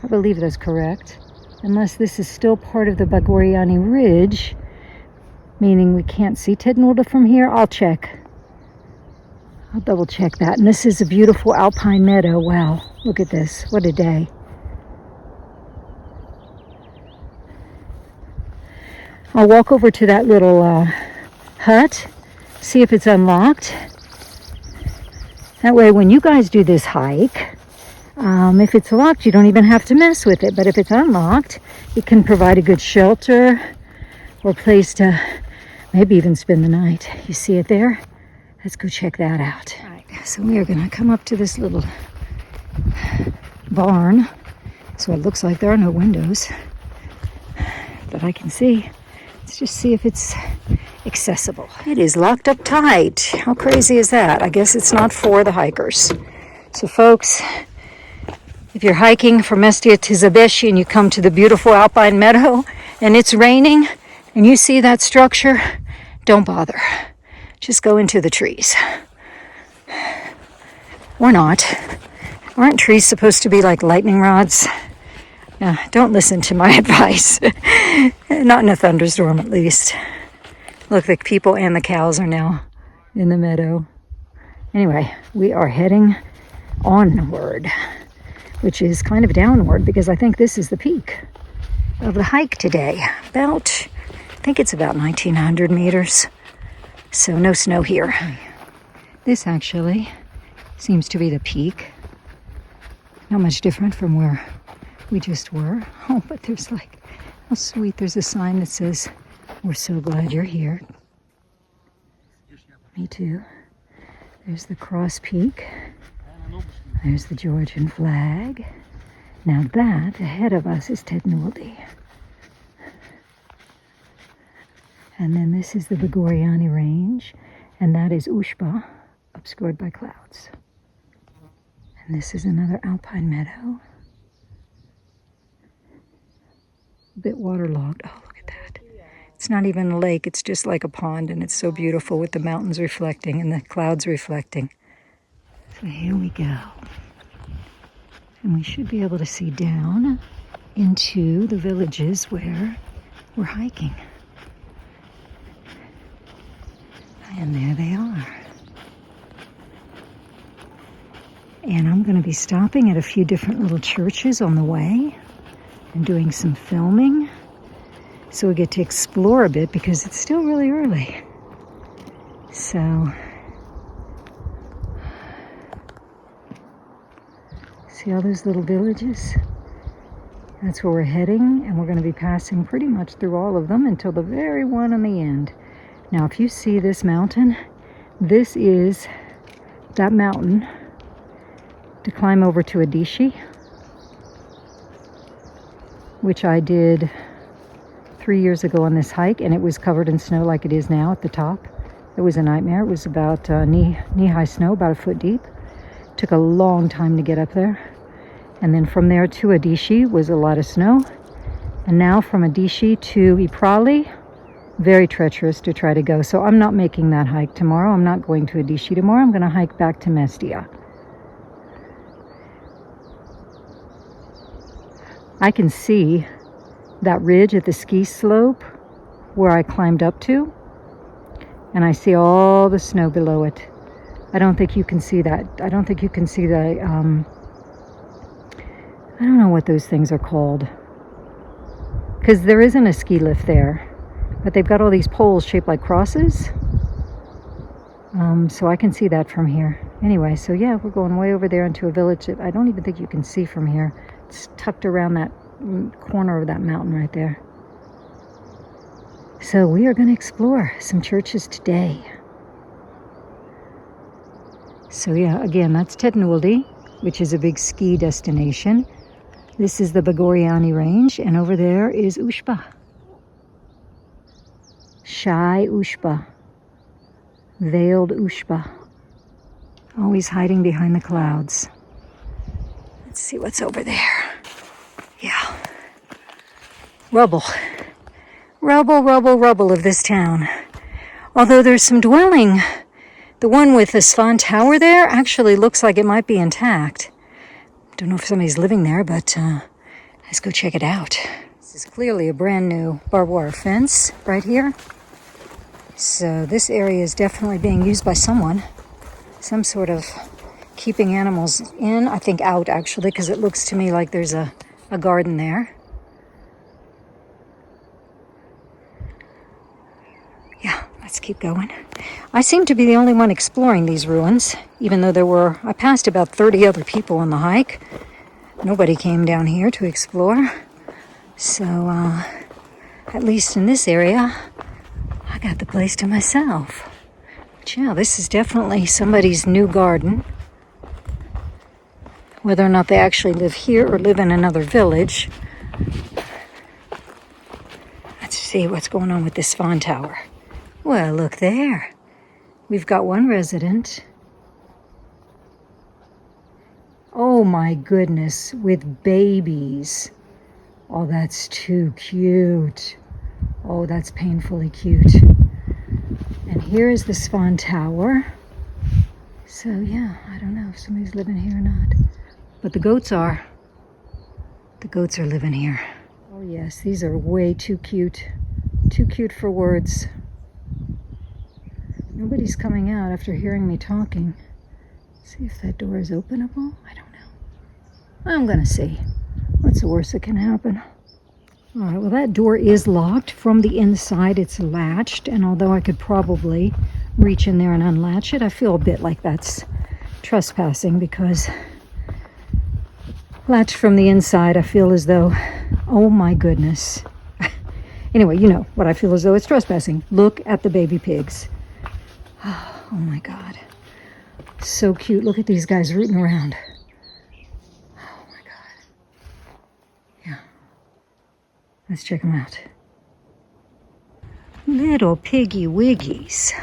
I believe that's correct. Unless this is still part of the Bagoriani Ridge, meaning we can't see Tetnulda from here. I'll check. I'll double check that. And this is a beautiful alpine meadow. Wow, look at this. What a day. I'll walk over to that little hut, see if it's unlocked. That way, when you guys do this hike, if it's locked, you don't even have to mess with it. But if it's unlocked, it can provide a good shelter or place to maybe even spend the night. You see it there? Let's go check that out. All right, so we are going to come up to this little barn. So it looks like there are no windows that I can see. Let's just see if it's accessible. It is locked up tight. How crazy is that? I guess it's not for the hikers. So folks, if you're hiking from Mestia to Zhabeshi and you come to the beautiful alpine meadow and it's raining and you see that structure, don't bother. Just go into the trees. Or not. Aren't trees supposed to be like lightning rods? Yeah, don't listen to my advice. Not in a thunderstorm, at least. Look, the people and the cows are now in the meadow. Anyway, we are heading onward, which is kind of downward because I think this is the peak of the hike today. I think it's about 1,900 meters. So no snow here. This actually seems to be the peak. Not much different from where we just were. Oh, but there's like, how sweet. There's a sign that says, "We're so glad you're here." Me too. There's the cross peak. There's the Georgian flag. Now that ahead of us is Tetnulda. And then this is the Bagoriani Range, and that is Ushba, obscured by clouds. And this is another alpine meadow. A bit waterlogged. Oh, look at that. It's not even a lake, it's just like a pond, and it's so beautiful with the mountains reflecting and the clouds reflecting. So here we go. And we should be able to see down into the villages where we're hiking. And there they are. And I'm going to be stopping at a few different little churches on the way and doing some filming. So we get to explore a bit because it's still really early. So, see all those little villages? That's where we're heading, and we're going to be passing pretty much through all of them until the very one on the end. Now, if you see this mountain, this is that mountain to climb over to Adishi, which I did 3 years ago on this hike, and it was covered in snow like it is now at the top. It was a nightmare. It was about knee-high snow, about a foot deep. Took a long time to get up there. And then from there to Adishi was a lot of snow. And now from Adishi to Iprali, very treacherous to try to go. So I'm not making that hike tomorrow. I'm not going to Adishi tomorrow. I'm going to hike back to Mestia. I can see that ridge at the ski slope where I climbed up to, and I see all the snow below it. I don't think you can see that. I don't think you can see the, I don't know what those things are called, because there isn't a ski lift there, but they've got all these poles shaped like crosses, so I can see that from here. Anyway, so yeah, we're going way over there into a village that I don't even think you can see from here. It's tucked around that corner of that mountain right there. So we are going to explore some churches today. So yeah, again, that's Tetnuldi, which is a big ski destination. This is the Bagoriani Range, and over there is Ushba. Shy Ushba. Veiled Ushba. Always hiding behind the clouds. Let's see what's over there. Yeah. Rubble. Rubble, rubble, rubble of this town. Although there's some dwelling. The one with the Svan Tower there actually looks like it might be intact. Don't know if somebody's living there, but let's go check it out. This is clearly a brand new barbed wire fence right here. So this area is definitely being used by someone. Some sort of keeping animals in, I think out actually, because it looks to me like there's a garden there. Yeah, let's keep going. I seem to be the only one exploring these ruins, even though I passed about 30 other people on the hike. Nobody came down here to explore. So, at least in this area, I got the place to myself. But yeah, this is definitely somebody's new garden. Whether or not they actually live here or live in another village. Let's see what's going on with this Svan Tower. Well, look there. We've got one resident. Oh my goodness, with babies. Oh, that's too cute. Oh, that's painfully cute. And here is the Svan Tower. So yeah, I don't know if somebody's living here or not. But the goats are. The goats are living here. Oh yes, these are way too cute. Too cute for words. Nobody's coming out after hearing me talking. See if that door is openable. I don't know. I'm gonna see. What's the worst that can happen? All right, well that door is locked from the inside. It's latched, and although I could probably reach in there and unlatch it, I feel a bit like that's trespassing because latched from the inside, I feel as though, oh my goodness. Anyway, you know what I feel as though it's trespassing. Look at the baby pigs. Oh my God. So cute. Look at these guys rooting around. Oh my God. Yeah. Let's check them out. Little piggy wiggies.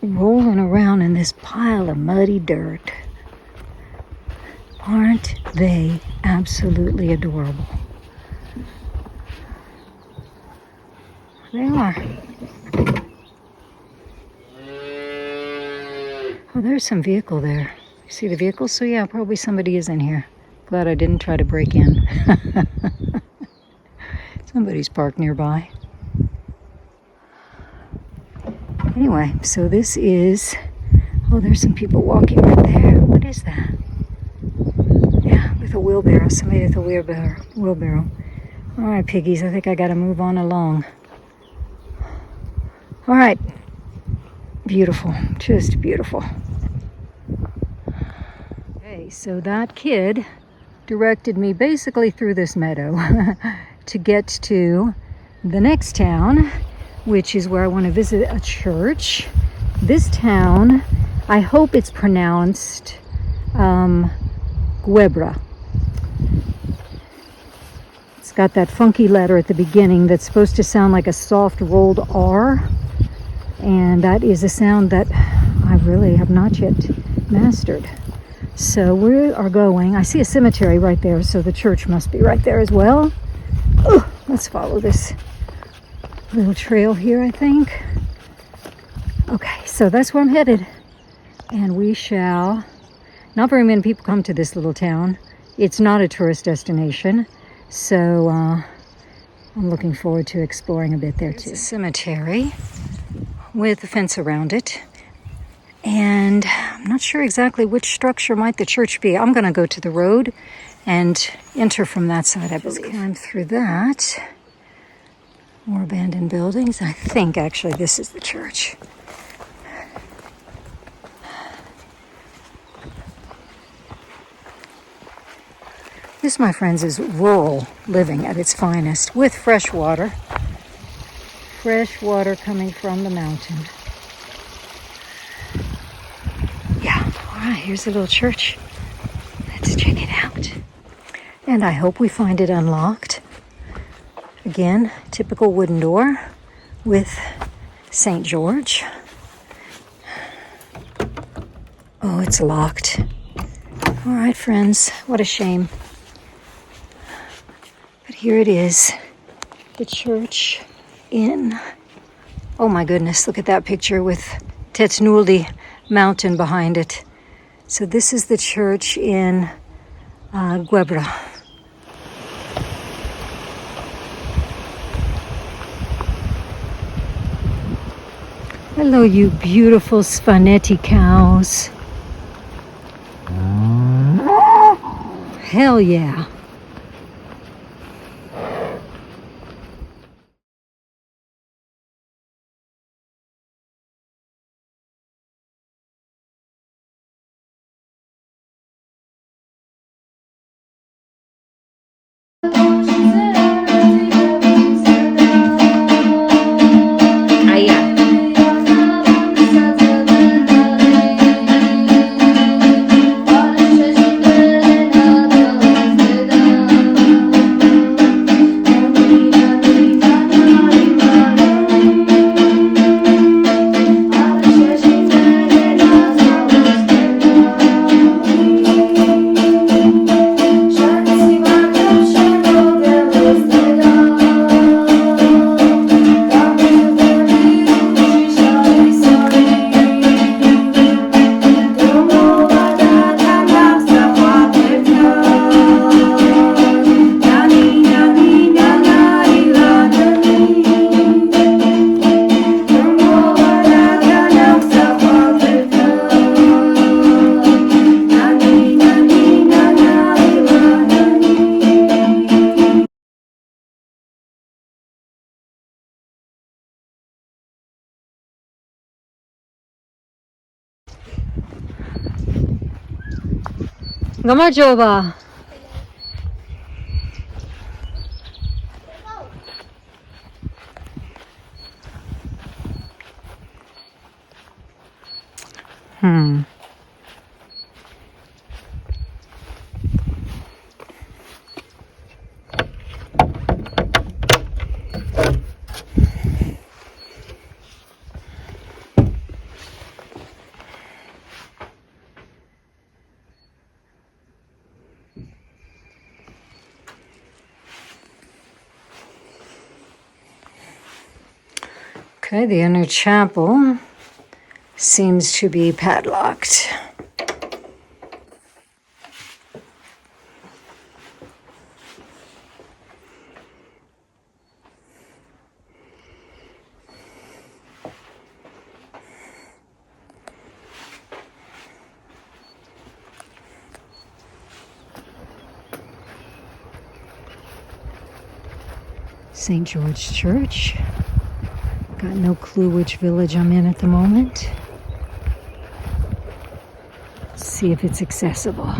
Rolling around in this pile of muddy dirt. Aren't they absolutely adorable? They are. Oh, there's some vehicle there. You see the vehicle? So yeah, probably somebody is in here. Glad I didn't try to break in. Somebody's parked nearby. Anyway, so this is... Oh, there's some people walking right there. What is that? Yeah, with a wheelbarrow. Somebody with a wheelbarrow. All right, piggies, I think I got to move on along. All right. Beautiful. Just beautiful. Okay, so that kid directed me basically through this meadow to get to the next town, which is where I want to visit a church. This town, I hope it's pronounced Guebra. It's got that funky letter at the beginning that's supposed to sound like a soft rolled R, and that is a sound that I really have not yet mastered. So we are going, I see a cemetery right there, so the church must be right there as well. Oh, let's follow this little trail here, I think. Okay, so that's where I'm headed. And we shall... Not very many people come to this little town. It's not a tourist destination. So I'm looking forward to exploring a bit there too. It's a cemetery with a fence around it. And I'm not sure exactly which structure might the church be. I'm going to go to the road and enter from that side, I believe. Just climb through that. More abandoned buildings. I think actually this is the church. This, my friends, is rural living at its finest with fresh water. Fresh water coming from the mountain. Yeah, all right, here's a little church. Let's check it out. And I hope we find it unlocked. Again, typical wooden door with St. George. Oh, it's locked. All right, friends, what a shame. But here it is, the church in... Oh my goodness, look at that picture with Tetnuldi mountain behind it. So this is the church in Guebra. Hello, you beautiful Svaneti cows. Hell yeah. Gama coba. Okay, the inner chapel seems to be padlocked. St. George Church. Got no clue which village I'm in at the moment. Let's see if it's accessible.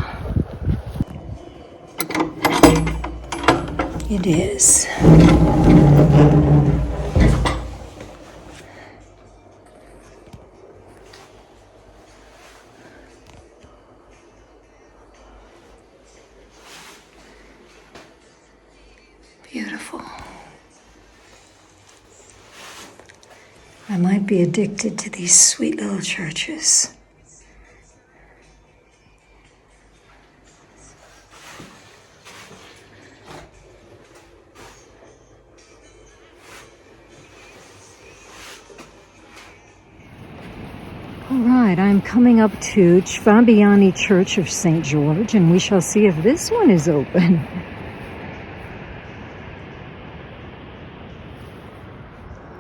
It is. Beautiful. I might be addicted to these sweet little churches. All right, I'm coming up to Tsvirmi-Adishi Church of St. George, and we shall see if this one is open.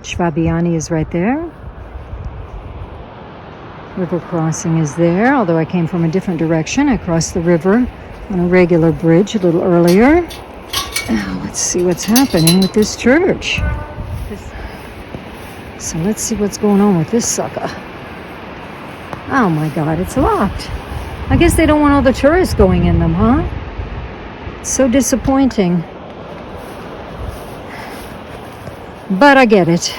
Tsvirmi-Adishi is right there. River crossing is there, although I came from a different direction. I crossed the river on a regular bridge a little earlier. Now, let's see what's happening with this church. So let's see what's going on with this sucker. Oh my God, it's locked. I guess they don't want all the tourists going in them, huh? It's so disappointing. But I get it.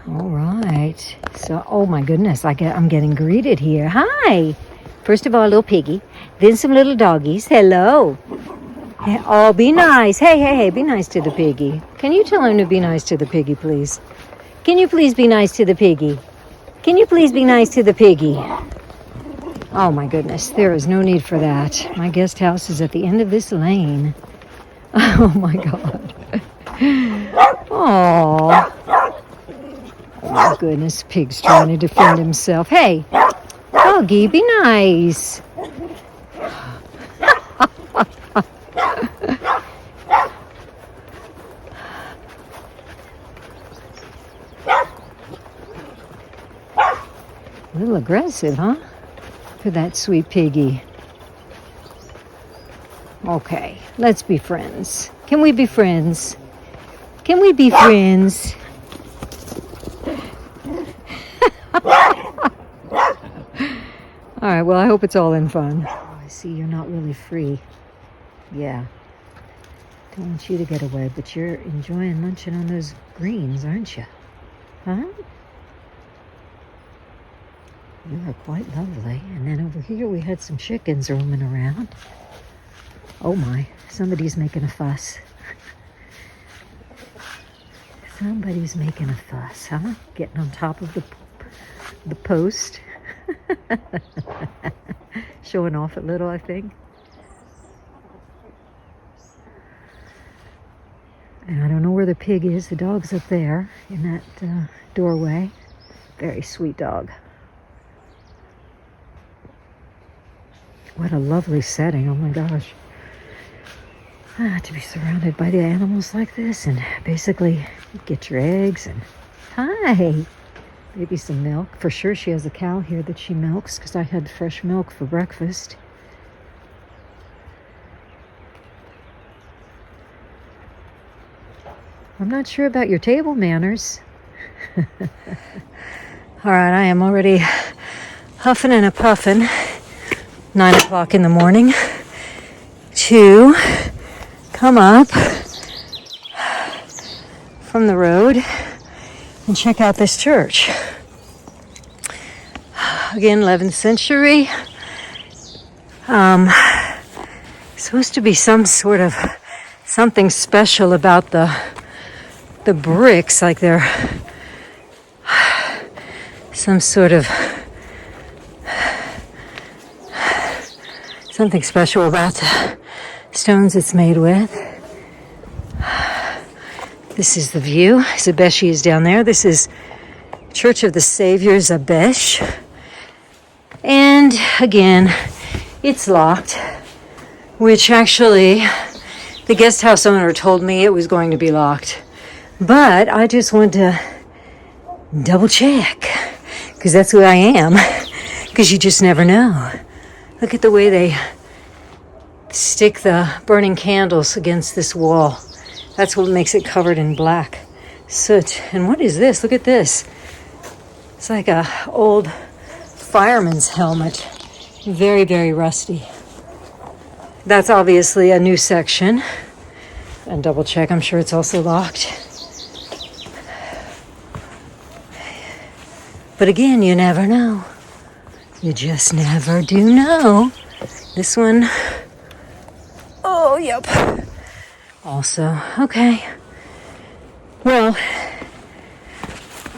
All right. So, oh my goodness, I'm getting greeted here. Hi. First of all, a little piggy. Then some little doggies. Hello. Oh, be nice. Hey, be nice to the piggy. Can you tell him to be nice to the piggy, please? Can you please be nice to the piggy? Can you please be nice to the piggy? Oh my goodness, there is no need for that. My guest house is at the end of this lane. Oh my God. Oh my goodness, pig's trying to defend himself. Hey, doggy, be nice. A little aggressive, huh? For that sweet piggy. Okay, let's be friends. Can we be friends? Can we be friends? All right, well, I hope it's all in fun. Oh, I see you're not really free. Yeah. Don't want you to get away, but you're enjoying munching on those greens, aren't you? Huh? You are quite lovely. And then over here we had some chickens roaming around. Oh my, somebody's making a fuss. Somebody's making a fuss, huh? Getting on top of the post. Showing off a little, I think. And I don't know where the pig is. The dog's up there in that doorway. Very sweet dog. What a lovely setting. Oh my gosh. To be surrounded by the animals like this and basically get your eggs and hi. Maybe some milk. For sure she has a cow here that she milks because I had fresh milk for breakfast. I'm not sure about your table manners. All right, I am already huffing and a-puffing. 9 o'clock in the morning to come up from the road and check out this church. Again, 11th century. Supposed to be some sort of something special about the bricks, like they're some sort of something special about the stones it's made with. This is the view. Zhabeshi is down there. This is Church of the Savior Zhabesh. And again, it's locked, which actually the guest house owner told me it was going to be locked. But I just want to double check, because that's who I am, because you just never know. Look at the way they stick the burning candles against this wall. That's what makes it covered in black soot. And what is this? Look at this. It's like a old fireman's helmet. Very, very rusty. That's obviously a new section. And double check, I'm sure it's also locked. But again, you never know. You just never do know. This one, oh, yep. Also, okay. Well,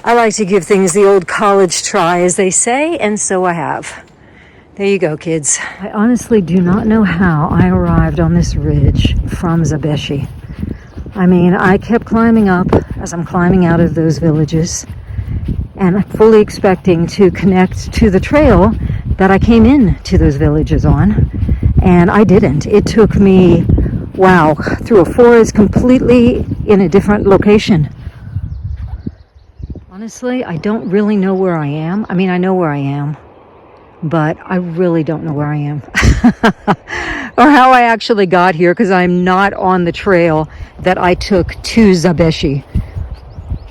I like to give things the old college try, as they say, and so I have. There you go, kids. I honestly do not know how I arrived on this ridge from Zhabeshi. I mean, I kept climbing up as I'm climbing out of those villages, and fully expecting to connect to the trail that I came in to those villages on, and I didn't. It took me, wow, through a forest completely in a different location. Honestly, I don't really know where I am. I mean, I know where I am, but I really don't know where I am or how I actually got here, because I'm not on the trail that I took to Zhabeshi.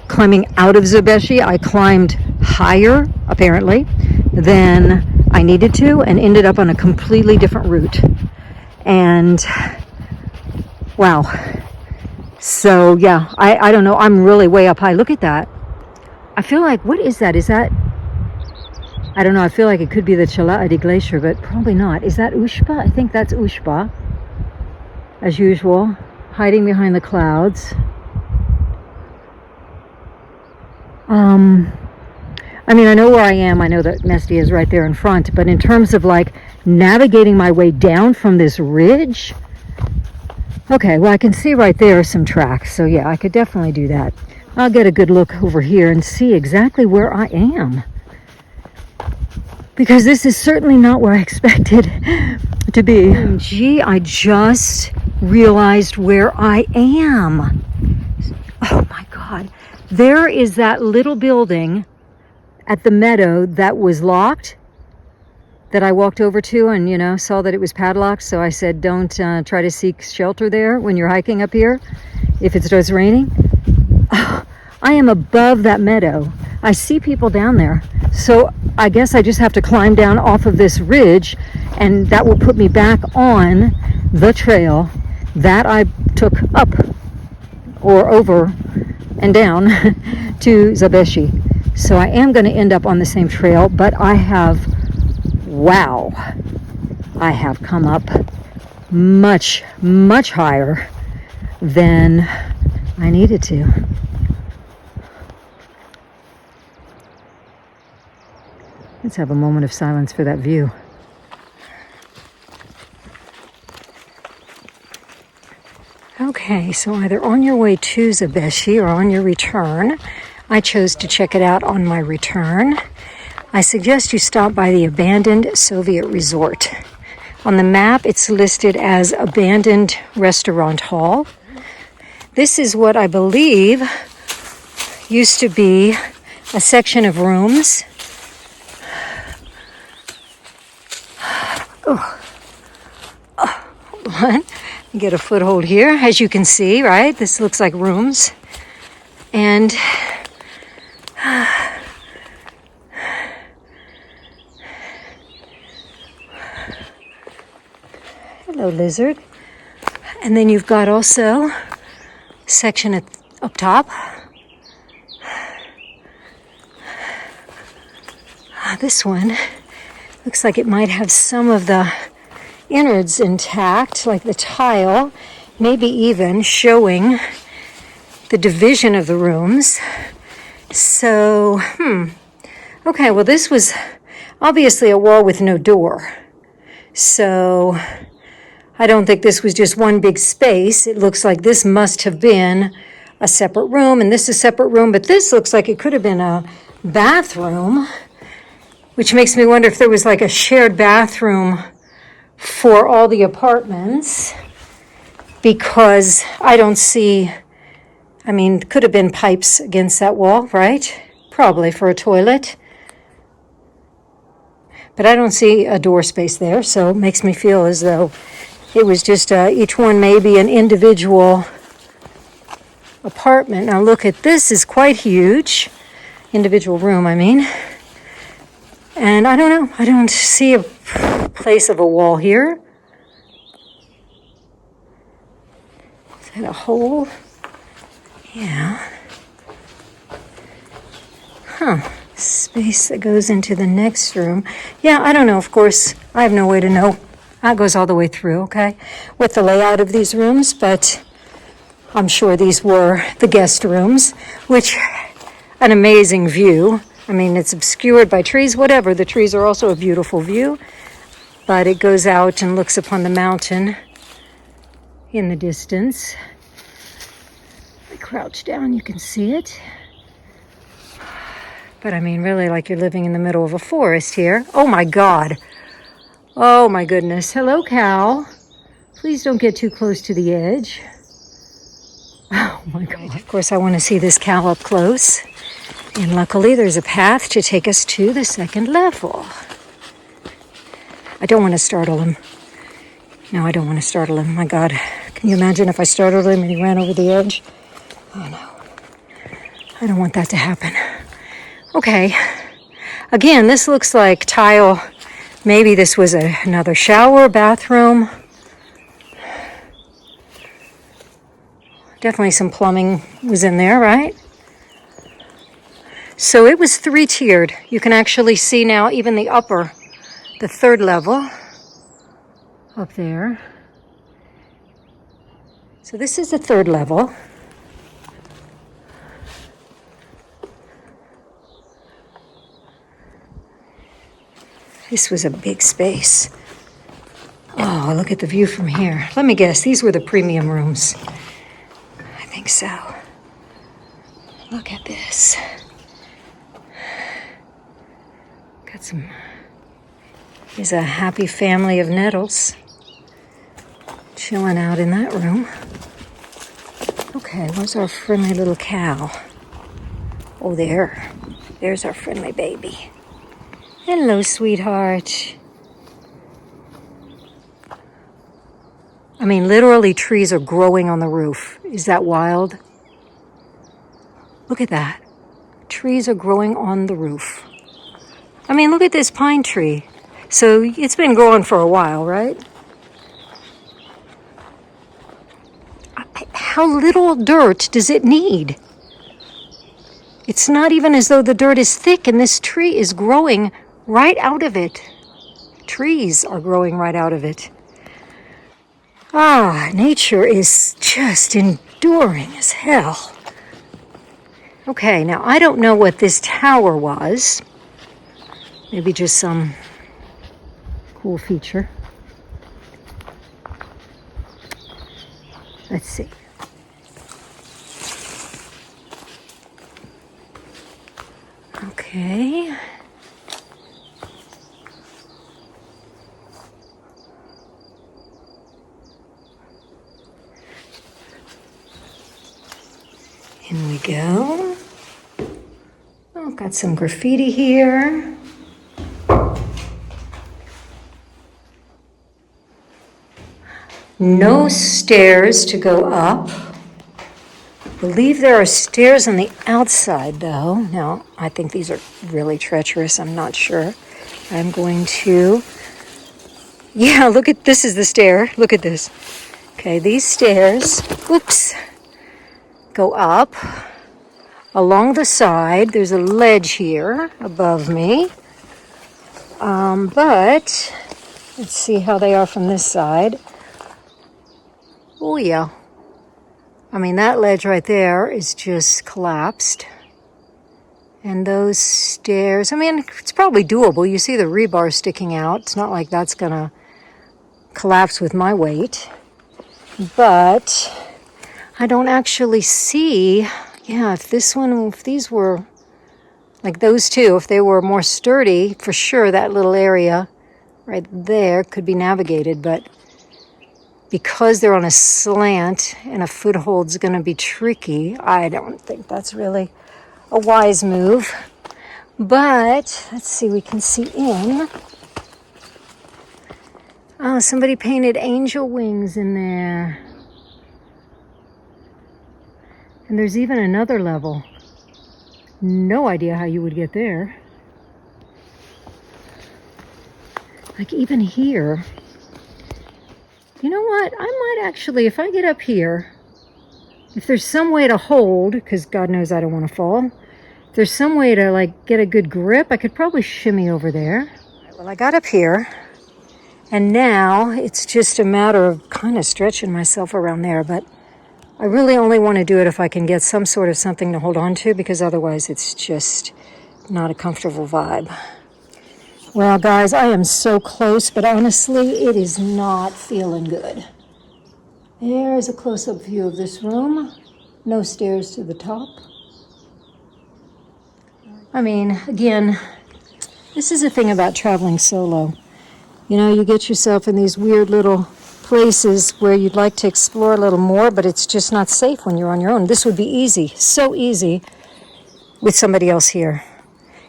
Climbing out of Zhabeshi, I climbed higher, apparently, than I needed to, and ended up on a completely different route. And wow. So yeah, I don't know. I'm really way up high. Look at that. I feel like, what is that? Is that, I don't know. I feel like it could be the Chala-Adi Glacier, but probably not. Is that Ushba? I think that's Ushba, as usual, hiding behind the clouds. I mean, I know where I am. I know that Mestia is right there in front, but in terms of like navigating my way down from this ridge, okay, well, I can see right there some tracks. So yeah, I could definitely do that. I'll get a good look over here and see exactly where I am, because this is certainly not where I expected to be. Gee, I just realized where I am. Oh my God. There is that little building at the meadow that was locked, that I walked over to and, you know, saw that it was padlocked. So I said, don't try to seek shelter there when you're hiking up here if it starts raining. Oh, I am above that meadow. I see people down there. So I guess I just have to climb down off of this ridge, and that will put me back on the trail that I took up or over and down to Zhabeshi. So I am going to end up on the same trail, but I have, wow, I have come up much, much higher than I needed to. Let's have a moment of silence for that view. Okay, so either on your way to Zhabeshi or on your return. I chose to check it out on my return. I suggest you stop by the abandoned Soviet resort. On the map, it's listed as abandoned restaurant hall. This is what I believe used to be a section of rooms. Hold on. Get a foothold here. As you can see, right? This looks like rooms. And hello, lizard. And then you've got also a section up top. This one looks like it might have some of the innards intact, like the tile, maybe even showing the division of the rooms. So, okay, well, this was obviously a wall with no door. So I don't think this was just one big space. It looks like this must have been a separate room, and this is a separate room, but this looks like it could have been a bathroom, which makes me wonder if there was like a shared bathroom for all the apartments, because I don't see, I mean, could have been pipes against that wall, right? Probably for a toilet. But I don't see a door space there, so it makes me feel as though it was just each one maybe an individual apartment. Now look at this, is quite huge. Individual room, I mean. And I don't know, I don't see a place of a wall here. Is that a hole? Yeah. Huh. Space that goes into the next room. Yeah, I don't know, of course, I have no way to know. That goes all the way through, okay, with the layout of these rooms, but I'm sure these were the guest rooms, which, an amazing view. I mean, it's obscured by trees, whatever. The trees are also a beautiful view, but it goes out and looks upon the mountain in the distance. If I crouch down, you can see it. But I mean, really, like you're living in the middle of a forest here. Oh my God. Oh my goodness. Hello, cow. Please don't get too close to the edge. Oh my God. Of course, I want to see this cow up close. And luckily, there's a path to take us to the second level. I don't want to startle him. No, I don't want to startle him. My God. Can you imagine if I startled him and he ran over the edge? Oh no. I don't want that to happen. Okay. Again, this looks like tile. Maybe this was another shower, bathroom. Definitely some plumbing was in there, right? So it was 3-tiered. You can actually see now even the upper, the third level up there. So this is the third level. This was a big space. Oh, look at the view from here. Let me guess, these were the premium rooms. I think so. Look at this. Got some, there's a happy family of nettles chilling out in that room. Okay, where's our friendly little cow? Oh, there's our friendly baby. Hello, sweetheart. I mean, literally trees are growing on the roof. Is that wild? Look at that. Trees are growing on the roof. I mean, look at this pine tree. So it's been growing for a while, right? How little dirt does it need? It's not even as though the dirt is thick, and this tree is growing right out of it. Trees are growing right out of it. Ah, nature is just enduring as hell. Okay, now I don't know what this tower was. Maybe just some cool feature. Let's see. Okay. In we go. Oh, got some graffiti here. No stairs to go up. I believe there are stairs on the outside, though. Now, I think these are really treacherous. I'm not sure. I'm going to... Yeah, look at... This is the stair. Look at this. Okay, these stairs... Oops. Go up. Along the side, there's a ledge here above me. But... Let's see how they are from this side. Oh, yeah. I mean, that ledge right there is just collapsed. And those stairs, I mean, it's probably doable. You see the rebar sticking out. It's not like that's going to collapse with my weight. But I don't actually see, yeah, if these were like those two, if they were more sturdy, for sure that little area right there could be navigated, but because they're on a slant and a foothold's going to be tricky, I don't think that's really a wise move. But let's see, we can see in. Oh, somebody painted angel wings in there. And there's even another level. No idea how you would get there. Like even here. You know what? I might actually, if I get up here, if there's some way to hold, because God knows I don't want to fall. If there's some way to like get a good grip, I could probably shimmy over there. Well, I got up here, and now it's just a matter of kind of stretching myself around there, but I really only want to do it if I can get some sort of something to hold on to, because otherwise it's just not a comfortable vibe. Well, guys, I am so close, but honestly, it is not feeling good. There's a close-up view of this room. No stairs to the top. I mean, again, this is the thing about traveling solo. You know, you get yourself in these weird little places where you'd like to explore a little more, but it's just not safe when you're on your own. This would be easy, so easy with somebody else here.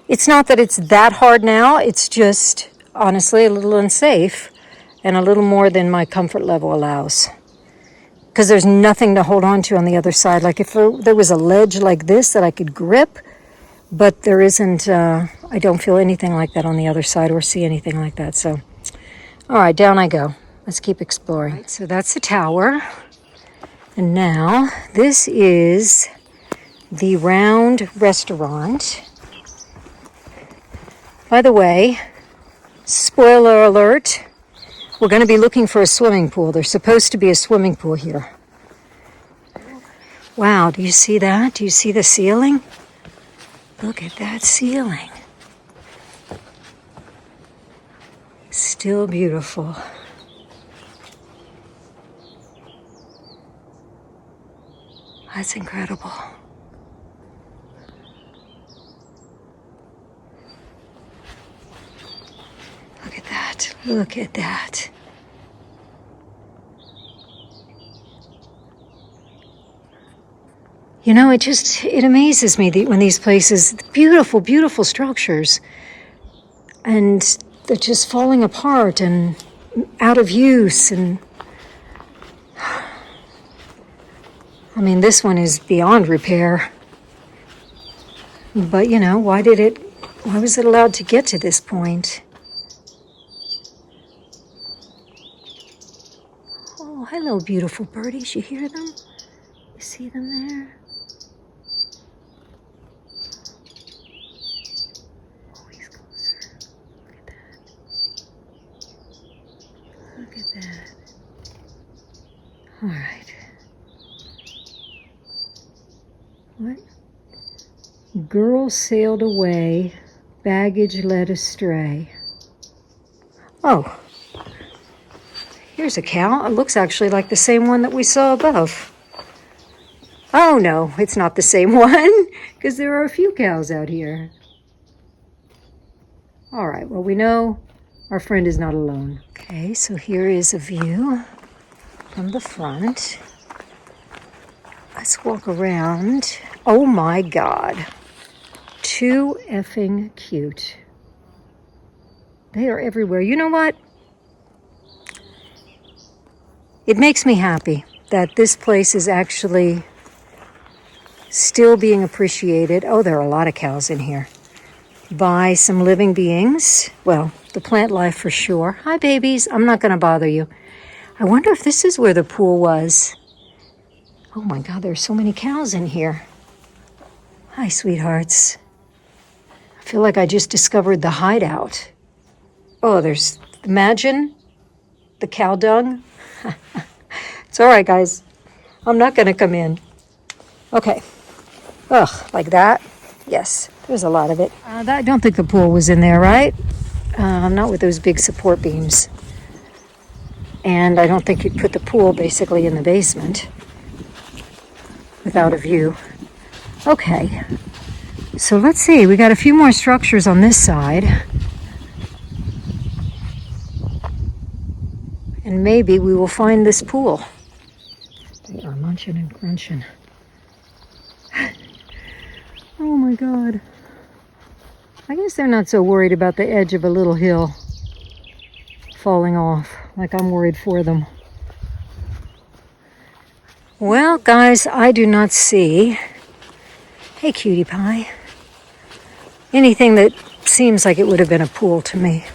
It's not that it's that hard now, it's just, honestly, a little unsafe and a little more than my comfort level allows. Because there's nothing to hold on to on the other side. Like if there was a ledge like this that I could grip, but there isn't, I don't feel anything like that on the other side or see anything like that. So, all right, down I go. Let's keep exploring. Right, so that's the tower. And now this is the round restaurant. By the way, spoiler alert, we're going to be looking for a swimming pool. There's supposed to be a swimming pool here. Wow, do you see that? Do you see the ceiling? Look at that ceiling. Still beautiful. That's incredible. Look at that. Look at that. You know, it amazes me when these places, beautiful, beautiful structures, and they're just falling apart and out of use. And I mean, this one is beyond repair. But, you know, why was it allowed to get to this point? Oh, hello, beautiful birdies. You hear them? You see them there? Oh, he's closer. Look at that. Look at that. All right. What? Girl sailed away, baggage led astray. Oh. Here's a cow. It looks actually like the same one that we saw above. Oh, no, it's not the same one, because there are a few cows out here. All right, well, we know our friend is not alone. Okay, so here is a view from the front. Let's walk around. Oh, my God. Too effing cute. They are everywhere. You know what? It makes me happy that this place is actually still being appreciated. Oh, there are a lot of cows in here. By some living beings. Well, the plant life for sure. Hi, babies. I'm not going to bother you. I wonder if this is where the pool was. Oh, my God, there are so many cows in here. Hi, sweethearts. I feel like I just discovered the hideout. Oh, imagine the cow dung. It's all right, guys. I'm not going to come in. Okay. Ugh, like that? Yes, there's a lot of it. I don't think the pool was in there, right? Not with those big support beams. And I don't think you'd put the pool basically in the basement. without a view. Okay, so let's see. We got a few more structures on this side. And maybe we will find this pool. They are munching and crunching. Oh my God. I guess they're not so worried about the edge of a little hill falling off like I'm worried for them. Well, guys, I do not see, hey cutie pie, anything that seems like it would have been a pool to me.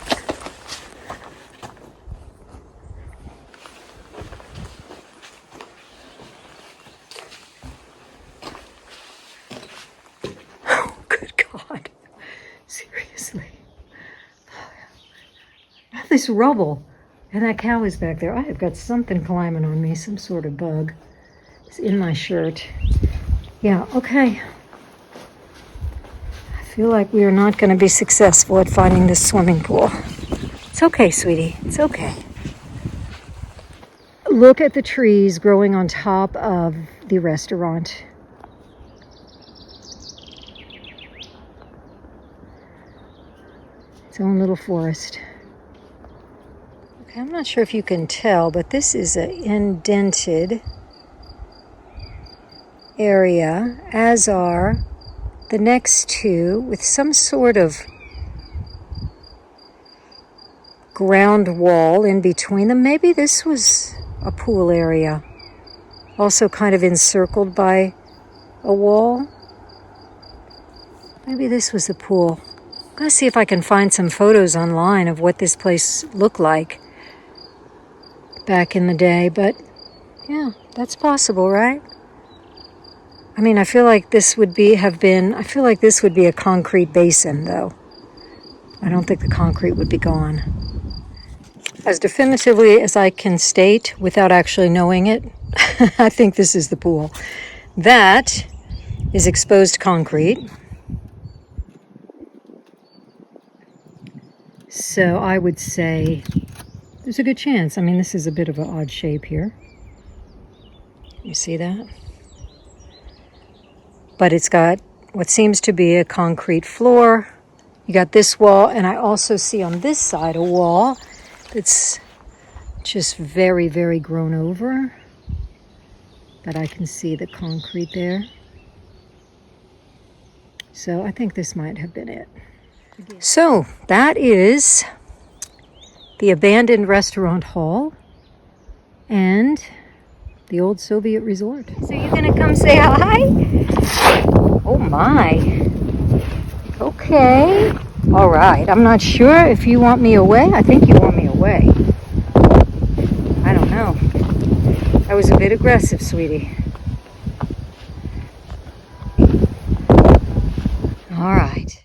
Oh, good God. Seriously. This rubble. And that cow is back there. I have got something climbing on me, some sort of bug. It's in my shirt. Yeah, okay. I feel like we are not going to be successful at finding this swimming pool. It's okay, sweetie. It's okay. Look at the trees growing on top of the restaurant. Its own little forest. Okay, I'm not sure if you can tell, but this is an indented area, as are the next two, with some sort of ground wall in between them. Maybe this was a pool area, also kind of encircled by a wall. Maybe this was the pool. I'm gonna see if I can find some photos online of what this place looked like back in the day, but yeah, that's possible, right? I mean, I feel like this would be a concrete basin, though. I don't think the concrete would be gone. As definitively as I can state without actually knowing it, I think this is the pool. That is exposed concrete. So I would say there's a good chance. I mean, this is a bit of an odd shape here. You see that? But it's got what seems to be a concrete floor. You got this wall, and I also see on this side a wall that's just very, very grown over. But I can see the concrete there. So I think this might have been it. So that is the abandoned restaurant hall and the old Soviet resort. So you're gonna come say hi? Oh my. Okay. All right. I'm not sure if you want me away. I think you want me away. I don't know. That was a bit aggressive, sweetie. All right.